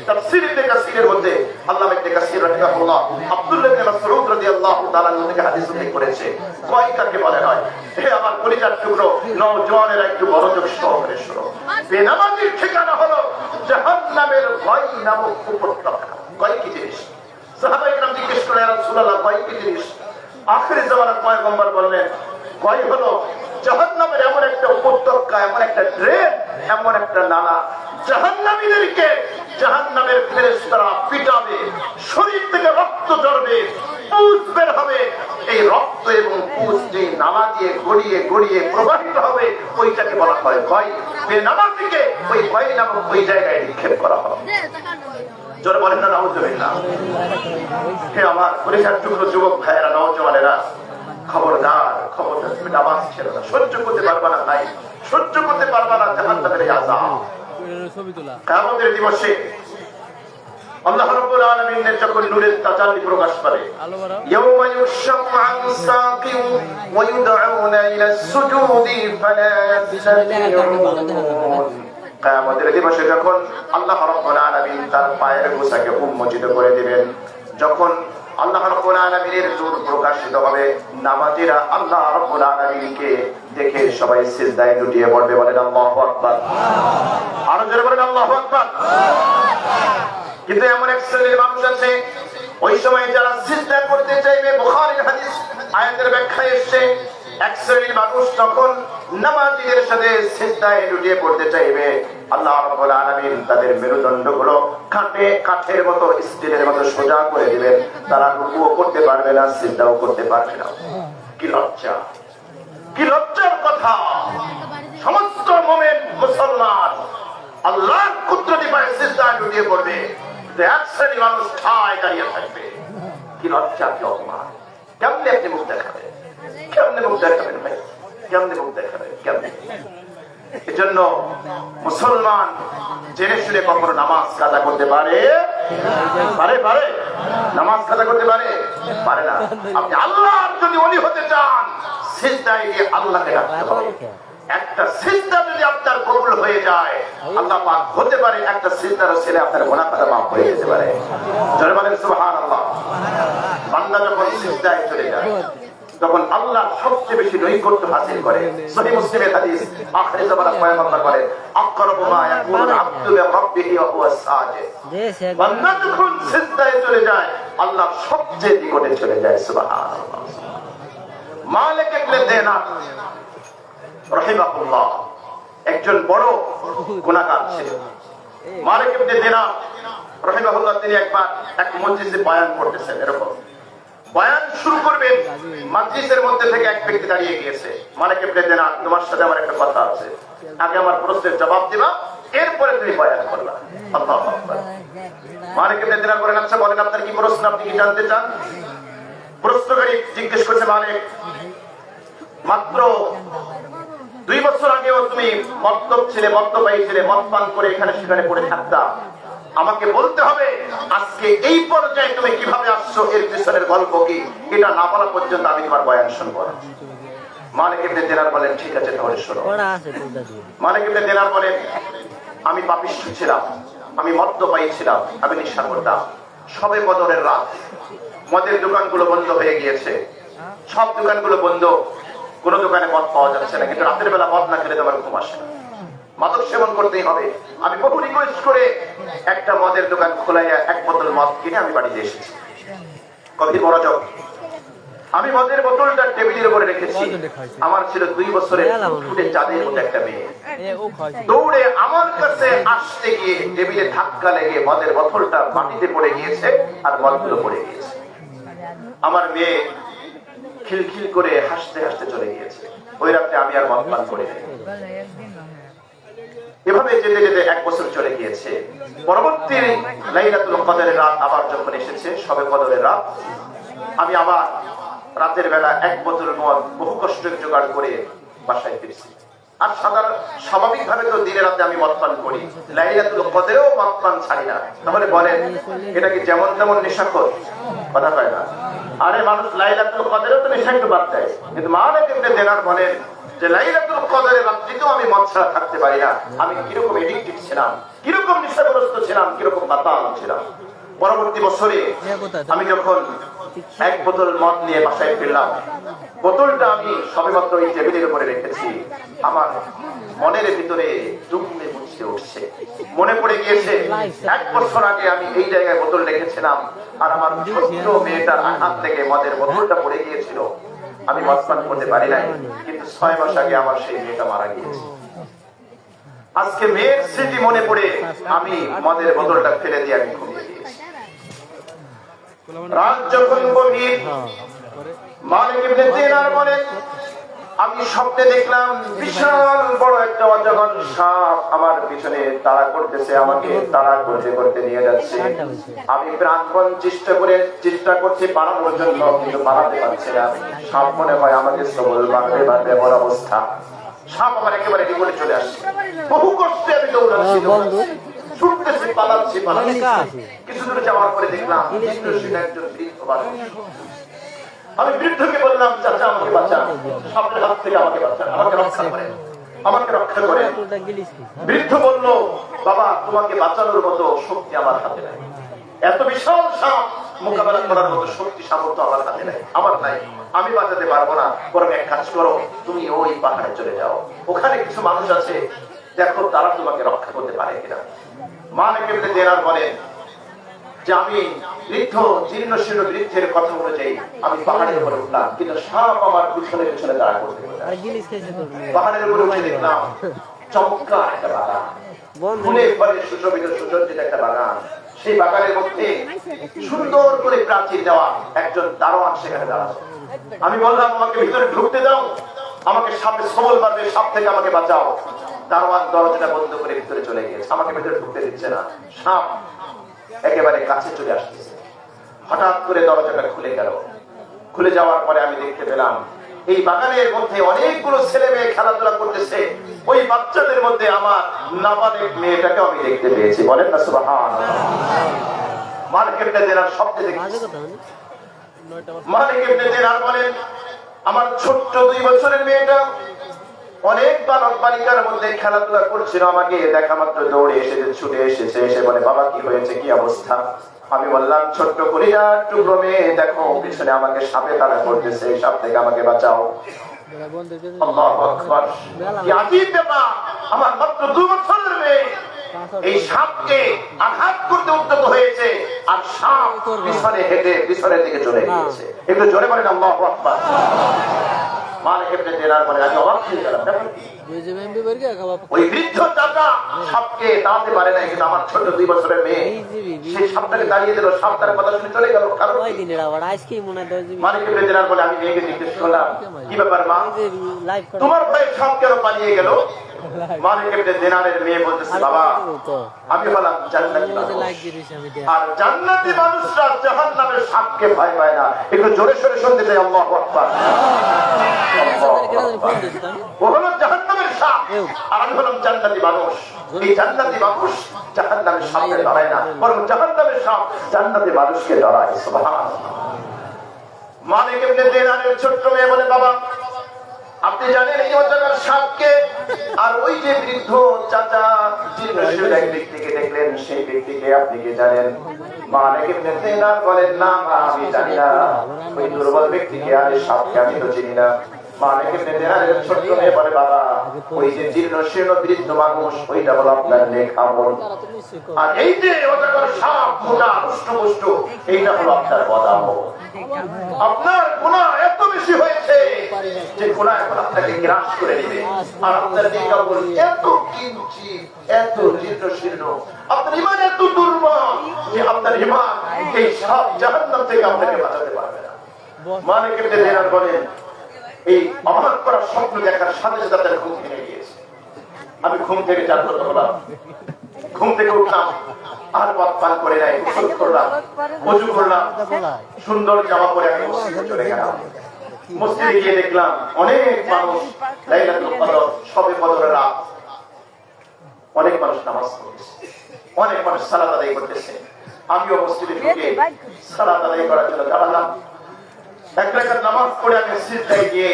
তাফসীর ইবনে কাসীরের মধ্যে আল্লামা ইবনে কাসীর রাহিমাহুল্লাহ আব্দুল্লাহ ইবনে মাসউদ রাদিয়াল্লাহু তাআলা থেকে হাদিস উল্লেখ করেছে। গয় কাকে বলা হয়? হে আমার কলিজার টুকরো নওজওয়ানেরা, একটু মনোযোগ সহকারে শোনো। বেনামাজির ঠিকানা হলো জাহান্নামের গয় নামক উপত্যকা। গয় কি জিনিস? সাহাবায়ে কেরাম জিজ্ঞেস করে, ইয়া রাসূলুল্লাহ গয় কি জিনিস? আখির জামানার পয়গম্বর বললেন গয় হলো জাহান্নামের এমন একটা উপত্যকা, এমন একটা ড্রেন, এমন একটা নালা, জাহান্নামীদেরকে জাহান্নামের ফেরেশতারা পিটাবে, শরীর থেকে রক্ত ঝরবে, পুঁজ বের হবে, এই রক্ত এবং পুঁজ যে নালা দিয়ে গড়িয়ে গড়িয়ে প্রবাহিত হবে ওইটাকে বলা হয় গয়। বেনামাজিকে ওই গয় নামক ওই জায়গায় নিক্ষেপ করা হবে। জোরে বলেন না নাউজুবিল্লাহ। হে আমার পরিবার টুকরো যুবক ভাইয়েরা, নওজওয়ানেরা, খবরদার খবরদার, তুমি নামাজ ছেড়ো না, সহ্য করতে পারবা না ভাই, সহ্য করতে পারবা না জাহান্নামের আযাব। কিয়ামতের দিবসে আল্লাহ রাব্বুল আলামিনের যখন নূরের তাজাল্লি প্রকাশ পাবে, ইয়াওমা ইউশাকু আন সাকিন ওয়া ইউদউনা ইলা সুজুদি ফালা ইয়াস্তাতিউন। কিয়ামতের দিবসে যখন আল্লাহ রাব্বুল আলামিন তার পায়ের গোছাকে উন্মোচিত করে দিবেন, যখন আল্লাহ রাব্বুল আলামিনের নূর প্রকাশিত হবে, নামাজীরা আল্লাহ রাব্বুল আলামিনকে দেখে সবাই সিজদায় লুটিয়ে পড়বে। বলেন আল্লাহু আকবার। আরো জোরে বলেন আল্লাহু আকবার। কিন্তু এমন এক শ্রেণীর মানুষ আছে ওই সময় যারা সিজদা করতে চাইবে, বুখারীর হাদিস আয়াতের ব্যাখ্যায় এসেছে, এক শ্রেণীর মানুষ তখন নামাজীদের সাথে সিজদায় লুটিয়ে পড়তে চাইবে, আল্লাহ রাব্বুল আলামিন তাদের মেরুদণ্ডগুলো কাঠের মতো, স্টিলের মতো সোজা করে দিবেন, তারা রুকুও করতে পারবে না, সিজদাও করতে পারবে না। কি লজ্জা, কি লজ্জার কথা! সমস্ত মুমিন মুসলমান আল্লাহর কুদরতি পায়ে সিজদায় লুটিয়ে পড়বে, এক শ্রেণীর মানুষ ঠায় দাঁড়িয়ে থাকবে। কি লজ্জা, কি অপমান! কেমনে আপনি মুখ দেখাবেন? কেমনে মুখ দেখাবেন ভাই? কেমনে মুখ দেখাবেন? কেমনে? এজন্য মুসলমান জেনে শুনে কখনো নামাজ কাজা করতে পারে? পারে? পারে? নামাজ কাজা করতে পারে? পারে না। আপনি আল্লাহর যদি ওলি হতে চান, সিজদায় গিয়ে আল্লাহকে ডাকতে হবে। একটা সিজদা যদি আপনার কবুল হয়ে যায়, আল্লাহ পাক হতে পারে একটা সিজদার ছেলে আপনার গুনাহ খাতা মাফ করে দিতে পারে। জোরে বলেন সুবহানাল্লাহ। বান্দা যখন সিজদায় চলে যায়, তখন আল্লাহ সবচেয়ে বেশি নৈকট্য হাসিল করে। সহিহ মুসলিমের হাদিস, আখির জামানার পয়গম্বর বলে, আকরাবু মা ইয়াকুনুল আবদু লিরাব্বিহি ওয়া হুয়া সাজিদ। বান্দা যখন সিজদায় চলে যায়, আল্লাহ সবচেয়ে নিকটে চলে যায়। সুবহানাল্লাহ। মালিক ইবনে দিনার রাহিমাহুল্লাহ একজন বড় গুনাহগার ছিলেন। মালিক ইবনে দিনার রাহিমাহুল্লাহ তিনি একবার এক মজলিসে বয়ান করতেছেন, এরকম বয়ান শুরু করবেন, মজলিসের মধ্যে থেকে এক ব্যক্তি দাঁড়িয়ে গিয়েছে। মালিক ইবনে দিনার, তোমার সাথে আমার একটা কথা আছে, আগে আমার প্রশ্নের জবাব দিবা, এরপরে তুমি বয়ান করবা। আল্লাহু আকবার। মালিক ইবনে দিনার বলেন, আচ্ছা বলেন আপনার কি প্রশ্ন, আপনি কি জানতে চান? প্রশ্নকারী জিজ্ঞেস করছে, মালিক মাত্র 2 বছর আগেও তুমি মদ্যপ ছিলে, মদ্যপায়ী ছিলে, মদ পান করে এখানে সেখানে পড়ে থাকতা, আমাকে বলতে হবে আজকে এই পর্যায়ে তুমি কিভাবে আসছো, এর পিছনের গল্প কি, এটা না বলা পর্যন্ত আমি তোমার বয়ান শুনবো না। মালিক ইবনে দিনার বলেন, ঠিক আছে তাহলে শোনো। ওরা আছে তো দাদু। মালিক ইবনে দিনার বলেন, আমি পাপিষ্ঠ ছিলাম, আমি মদ্যপায়ী ছিলাম, আমি নেশা করতাম। সবে বদরের রাত, মদের দোকানগুলো বন্ধ হয়ে গিয়েছে, সব দোকানগুলো বন্ধ, কোনো দোকানে মদ পাওয়া যাচ্ছে না, কিন্তু রাতের বেলা মদ না খেলে তো আমার ঘুম আসে না, মাদক সেবন করতেই হবে। আমি বহু রিকোয়েস্ট করে একটা মদের দোকান খোলাইয়া এক বোতল মদ কিনে আমি বাড়িতে এসেছি। কবি মনোযোগ, আমি মদের বোতলটা টেবিলের উপরে রেখেছি। আমার ছিল 2 বছরের ফুটে চাঁদের মতো একটা মেয়ে, দৌড়ে আমার কাছে আসতে গিয়ে টেবিলে ধাক্কা লেগে মদের বোতলটা মাটিতে পড়ে গিয়েছে আর মদগুলো পড়ে গিয়েছে। আমার মেয়ে খিলখিল করে হাসতে হাসতে চলে গিয়েছে। ওই রাতে আমি আর মদ পান করি নাই। এভাবে যেতে যেতে 1 বছর চলে গিয়েছে। পরবর্তী লাইলাতুল কদরের রাত আবার যখন এসেছে, সবে কদরের রাত, আমি আবার রাতের বেলা 1 বোতল মদ বহু কষ্টে জোগাড় করে বাসায় ফিরছি। আর স্বাভাবিকভাবে তো দিনে রাতে আমি মদ পান করি, লাইলাতুল কদরেও মদ পান ছাড়ি না। তাহলে বলেন, এটা কি যেমন তেমন নেশাখোর? কথা কয় না। আরে মানুষ লাইলাতুল কদরেও তো নেশা একটু বাদ দেয়, কিন্তু মালিক ইবনে দিনার বলেন যে লাইলাতুল কদরের রাত্রিতেও আমি মদ ছাড়া থাকতে পারি না। আমি কিরকম এডিক্টেড ছিলাম, কিরকম নেশাগ্রস্ত ছিলাম, কিরকম মাতাল ছিলাম। পরবর্তী বছরে আমি যখন 1 বোতল মদ নিয়ে বাসায় ফিরলাম, বোতলটা আমি সবেমাত্র ওই টেবিলের উপরে রেখেছি, আমার মনের ভিতরে দুমড়ে মুচড়ে উঠছে। মনে পড়ে গিয়েছে 1 বছর আগে আমি এই জায়গায় বোতল রেখেছিলাম, আর আমার ছোট্ট মেয়েটার আঘাত থেকে মদের বোতলটা পড়ে গিয়েছিল। আমি মদ পান করতে পারি নাই, কিন্তু 6 মাস আগে আমার সেই মেয়েটা মারা গিয়েছে। আজকে মেয়ের স্মৃতি মনে পড়ে আমি মদের বোতলটা ফেলে দিয়ে আমি ঘুমিয়ে গিয়েছি। রাত যখন গভীর, মালিক ইবনে দিনার বলেন, আমি স্বপ্নে দেখলাম বিশাল বড় একটা অজগর সাপ আমার পিছনে তাড়া করতেছে, আমাকে তাড়া করতে করতে নিয়ে যাচ্ছে। আমি প্রাণপণ চেষ্টা করছি পালানোর জন্য, কিন্তু পালাতে পারছি না। সাপ মনে হয় আমাকে সবল বাঁধবে বাঁধবে, এমন অবস্থা। সাপ আমার একেবারে নিকটে চলে আসছে। বহু কষ্টে আমি দৌড়াচ্ছি, ছুটতেছি, পালাচ্ছি। কিছু দূরে যাওয়ার পরে দেখলাম একজন বৃদ্ধ মানুষ। আমি বৃদ্ধকে বললাম, চাচা আমাকে বাঁচান, সাপের হাত থেকে আমাকে বাঁচান, আমাকে রক্ষা করেন, আমাকে রক্ষা করেন। বৃদ্ধ বলল, বাবা তোমাকে বাঁচানোর মতো শক্তি আমার হাতে নাই, এত বিশাল সাপ মোকাবেলা করার মতো শক্তি সামর্থ্য আমার হাতে নাই, আমার নাই, আমি বাঁচাতে পারবো না। বরং এক কাজ করো, তুমি ওই পাহাড়ে চলে যাও, ওখানে কিছু মানুষ আছে, দেখো তারা তোমাকে রক্ষা করতে পারে কিনা। মালিক ইবনে দিনার বলেন যে আমি বৃদ্ধ জীর্ণ শীর্ণ বৃদ্ধের কথা অনুযায়ী আমি পাহাড়ের উপরে উঠলাম, কিন্তু সাপ আমার পিছনে পিছনে দাঁড়া করতে। পাহাড়ের উপরে উঠে দেখলাম চমৎকার একটা বাগান, ফুলে ফলে সুশোভিত সুসজ্জিত একটা বাগান। সেই বাগানের মধ্যে সুন্দর করে প্রাচীর দেওয়া একজন দারোয়ান সেখানে দাঁড়াচ্ছে। আমি বললাম, আমাকে ভিতরে ঢুকতে দাও, আমাকে সাপে সবল মারবে, সাপ থেকে আমাকে বাঁচাও। দারোয়ান দরজাটা বন্ধ করে ভিতরে চলে গিয়েছে, আমাকে ভিতরে ঢুকতে দিচ্ছে না। সাপ একেবারে কাছে চলে আসতেছে। হঠাৎ করে দরজাটা খুলে গেল। খুলে যাওয়ার পরে আমি দেখতে পেলাম এই বাগানের মধ্যে অনেকগুলো ছেলে মেয়ে খেলাধুলা করতেছে। ওই বাচ্চাদের মধ্যে আমার নাবালেগ মেয়েটাকে আমি দেখতে পেয়েছি। বলেন না সুবহানাল্লাহ। মালিক ইবনে দিনার শব্দে দেখেছি। মালিক ইবনে দিনার বলেন, আমার ছোট্ট 2 বছরের মেয়েটা অনেক বালক বালিকার মধ্যে খেলাধুলা করছিল, আমাকে দেখা মাত্র দৌড়ে এসেছে, ছুটে এসেছে, এসে বলে, বাবা কি হয়েছে, কি অবস্থা? আমি বললাম, ছোট্ট কলিজার টুকরো মেয়ে, দেখো পিছনে আমাকে সাপে তাড়া করতেছে, সাপ থেকে আমাকে বাঁচাও। আল্লাহু আকবার, কি আজীব ব্যাপার! আমার মাত্র 2 বছরের মেয়ে এই সাপকে আঘাত করতে উদ্যত হয়েছে, আর সাপ পিছনে হেঁটে পিছনের দিকে চলে গিয়েছে। একটু জোরে বলেন আল্লাহু আকবার। মালিক ইবনে দিনার বলে, আমি অবাক হয়ে গেলাম। ওই বৃদ্ধ চাচা সাপকে দাঁড়াতে পারে না, কিন্তু আমার ছোট 2 বছরের মেয়ে সেই সাপটাকে দাঁড়িয়ে দিল, সাপ তার কথা শুনে চলে গেল। মালিক ইবনে দিনার বলে, আমি মেয়েকে জিজ্ঞেস করলাম, কি ব্যাপার মা, তোমার ভয়ে সাপ কেন পালিয়ে গেল? মালিক ইবনে দিনারের মেয়ে বলতেছে, বাবা আমি হলাম জান্নাতি মানুষ, আর জান্নাতি মানুষরা জাহান্নামের সাপকে ভয় পায় না। একটু জোরে সোরে শুনতে চাই আল্লাহু আকবার। ও হলো জাহান্নামের সাপ, আর আমি হলাম জান্নাতি মানুষ। এই জান্নাতি মানুষ জাহান্নামের সাপকে ডরায় না, বরং জাহান্নামের সাপ জান্নাতি মানুষকে ডরায়। সুবহানাল্লাহ। মালিক ইবনে দিনারের ছোট্ট মেয়ে বলে, বাবা আপনি জানেন এই অজানার সাপকে? আর ওই যে বৃদ্ধ চাচা জীর্ণশীল এক ব্যক্তিকে দেখলেন, সেই ব্যক্তিকে আপনি কি জানেন? মালিক ইবনে দিনার বলেন, না মা, আমি জানি না। ওই দুর্বল ব্যক্তিকে আর এই সাপকে আমি তো চিনি না। মালিক ইবনে দিনারের ছোট্ট মেয়ে বলে, বাবা, ওই যে জীর্ণশীল বৃদ্ধ মানুষ, ওইটা হলো আপনার নেক আমল। আর এই যে অজানার সাপ, মোটা রুষ্ট, এইটা হলো আপনার বদ আমল। আপনার গুনাহ এত বেশি হয়েছে যে গুনাহ এখন আপনাকে গ্রাস করে নেবে। আর আপনার নেক আমল এত কিঞ্চিত, এত জীর্ণশীর্ণ, আপনার ঈমান এত দুর্বল যে আপনার ঈমান এই সব জাহান্নাম থেকে আপনাকে বাঁচাতে পারবে না। মালিক ইবনে দিনার বলেন, এই অবাক করা স্বপ্ন দেখার সাথে সাথে তাদের ঘুম ভেঙে গিয়েছে। আমি ঘুম থেকে জাগ্রত হলাম, ঘুম থেকে উঠলাম, আর পান করে নাই, গোসল করলাম, ওযু করলাম, সুন্দর জামা পরে আমি মসজিদে চলে গেলাম। মসজিদে গিয়ে দেখলাম অনেক মানুষ লাইলাতুল কদর, শবে কদরের রাত, অনেক মানুষ নামাজ পড়ছে, অনেক মানুষ সালাত আদায় করতেছে। আমিও মসজিদে ঢুকে সালাত আদায় করার জন্য দাঁড়ালাম। এক রাকাত নামাজ পড়ে আমি সিজদায় গিয়ে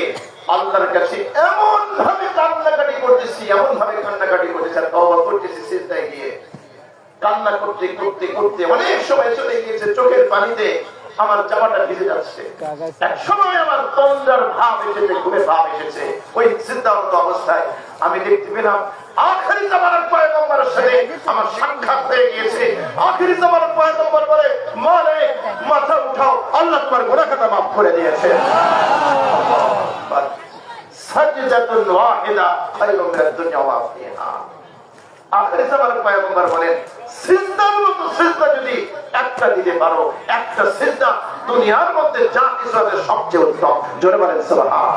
আল্লাহর কাছে এমন ভাবে কান্নাকাটি করতেছি, এমন ভাবে কান্নাকাটি করতেছি, আর তওবা করতেছি সিজদায় গিয়ে। কান্না করতে করতে করতে অনেক সময় চলে গিয়েছে, চোখের পানিতে আমার জামাটা ভিজে যাচ্ছে। এক সময় আমার তন্দ্রার ভাব এসেছে, ঘুমের ভাব এসেছে। ওই চিন্তারত অবস্থায় আমি দেখতে পেলাম আখিরি জামানার পয়গম্বরের সাথে আমার সাক্ষাৎ হয়ে গিয়েছে। আখিরি জামানার পয়গম্বর বলে, মালিক, মাথা উঠাও, আল্লাহ তোমার গুনাহ খাতা মাফ করে দিয়েছে। সাজদাতুন ওয়াহিদা খায়রুম মিনাদ দুনিয়া ওয়া মা ফিহা। আখিরি জামানার পয়গম্বর বলেন, সিজদার মতো সিজদা যদি একটা দিতে পারো, একটা সিজদা দুনিয়ার মধ্যে যা কিছু আছে সবচেয়ে উত্তম। জোরে বলেন সুবহানাল্লাহ।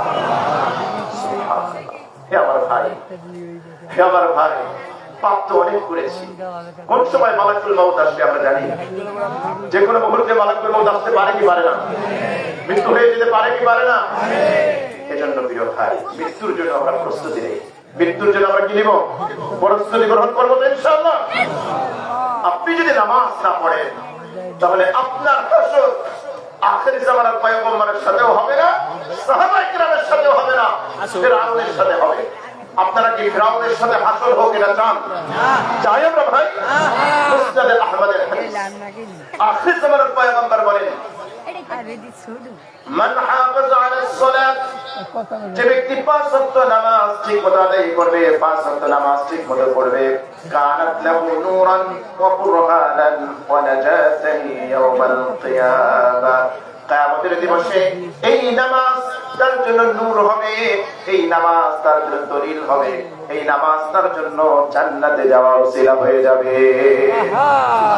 হে আমার ভাই, হে আমার ভাই, পাপ তো অনেক করেছি। কোন সময় মালাকুল মউত আসবে আমরা জানি না। যে কোনো মুহূর্তে মালাকুল মউত আসতে পারে কি পারে না? মৃত্যু হয়ে যেতে পারে কি পারে না? এজন্য প্রিয় ভাই, মৃত্যুর জন্য আমরা প্রস্তুতি নেই। মৃত্যুর জন্য আমরা কি নিব? প্রস্তুতি গ্রহণ করবো তো ইনশাআল্লাহ। আপনি যদি নামাজ না পড়েন, তাহলে আপনার হাসর আখিরি জামানার পয়গম্বরের সাথেও হবে না, সাহাবায়ে কিরামের সাথেও হবে না, ফিরআউনের সাথে হবে। আপনারা কি ফিরআউনের সাথে হাসর হোক এটা চান? চাই আমরা ভাই? মুসনাদ আহমদের হাদিস, আখিরি জামানার পয়গম্বর বলেন, মান হাফাযা আলাস সালাত, যে ব্যক্তি 5 ওয়াক্ত নামাজ ঠিকমতো আদায় করবে, 5 ওয়াক্ত নামাজ ঠিকমতো পড়বে, কানাত লাহু নূরান ওয়া কুরহানান ওয়া নাজাতান ইয়াওমাল কিয়ামা, কিয়ামতের দিবসে এই নামাজ তার জন্য নূর হবে, এই নামাজ তার জন্য দলিল হবে, এই নামাজ তার জন্য জান্নাতে যাওয়ার ওসিলা হয়ে যাবে।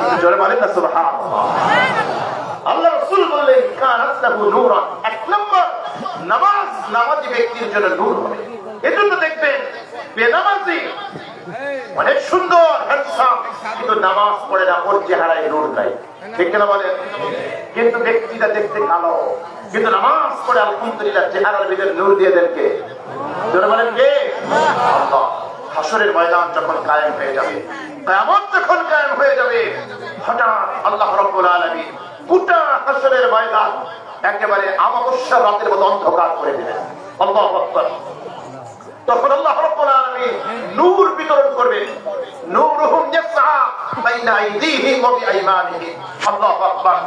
একটু জোরে বলেন না সুবহানাল্লাহ। আল্লাহ রাসূল বললেন, কানাত লাহু নূরান, এক নম্বর নামাজ নামাজি ব্যক্তির জন্য নূর হবে। এজন্য দেখবেন বেনামাজি অনেক সুন্দর হ্যান্ডসাম, কিন্তু নামাজ পড়ে না, ওর চেহারায় নূর নাই, ঠিক না বলেন? কিন্তু ব্যক্তিটা দেখতে কালো, কিন্তু নামাজ পড়ে আলহামদুলিল্লাহ চেহারার ভিতরে নূর দিয়ে দেন কে? জোরে বলেন কে? আল্লাহ। হাসরের ময়দান যখন কায়েম হয়ে যাবে, কিয়ামত যখন কায়েম হয়ে যাবে, হঠাৎ আল্লাহ রাব্বুল আলামিন গোটা হাসরের ময়দান একেবারে অমাবস্যার রাতের মতো অন্ধকার করে দিলেন। আল্লাহু আকবার। তখন আল্লাহ রাব্বুল আলামিন নূর বিতরণ করবেন। নূরুহুম ইয়াসআ বাইনা আইদিহিম ওয়া বিআইমানিহিম। আল্লাহু আকবার।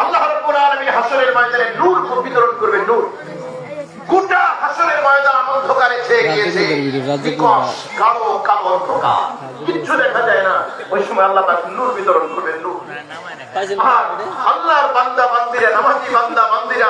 আল্লাহ রাব্বুল আলামিন হাসরের ময়দানে নূর বিতরণ করবেন। নূর গোটা হাসরের ময়দান অন্ধকারে ছেয়ে গিয়েছে, কালো কালো অন্ধকার, কিচ্ছু দেখা যায় না। ওই সময় আল্লাহ তাআলা নূর বিতরণ করবেন। নূর আল্লাহর বান্দা বান্দিরা, নামাজি বান্দা বান্দিরা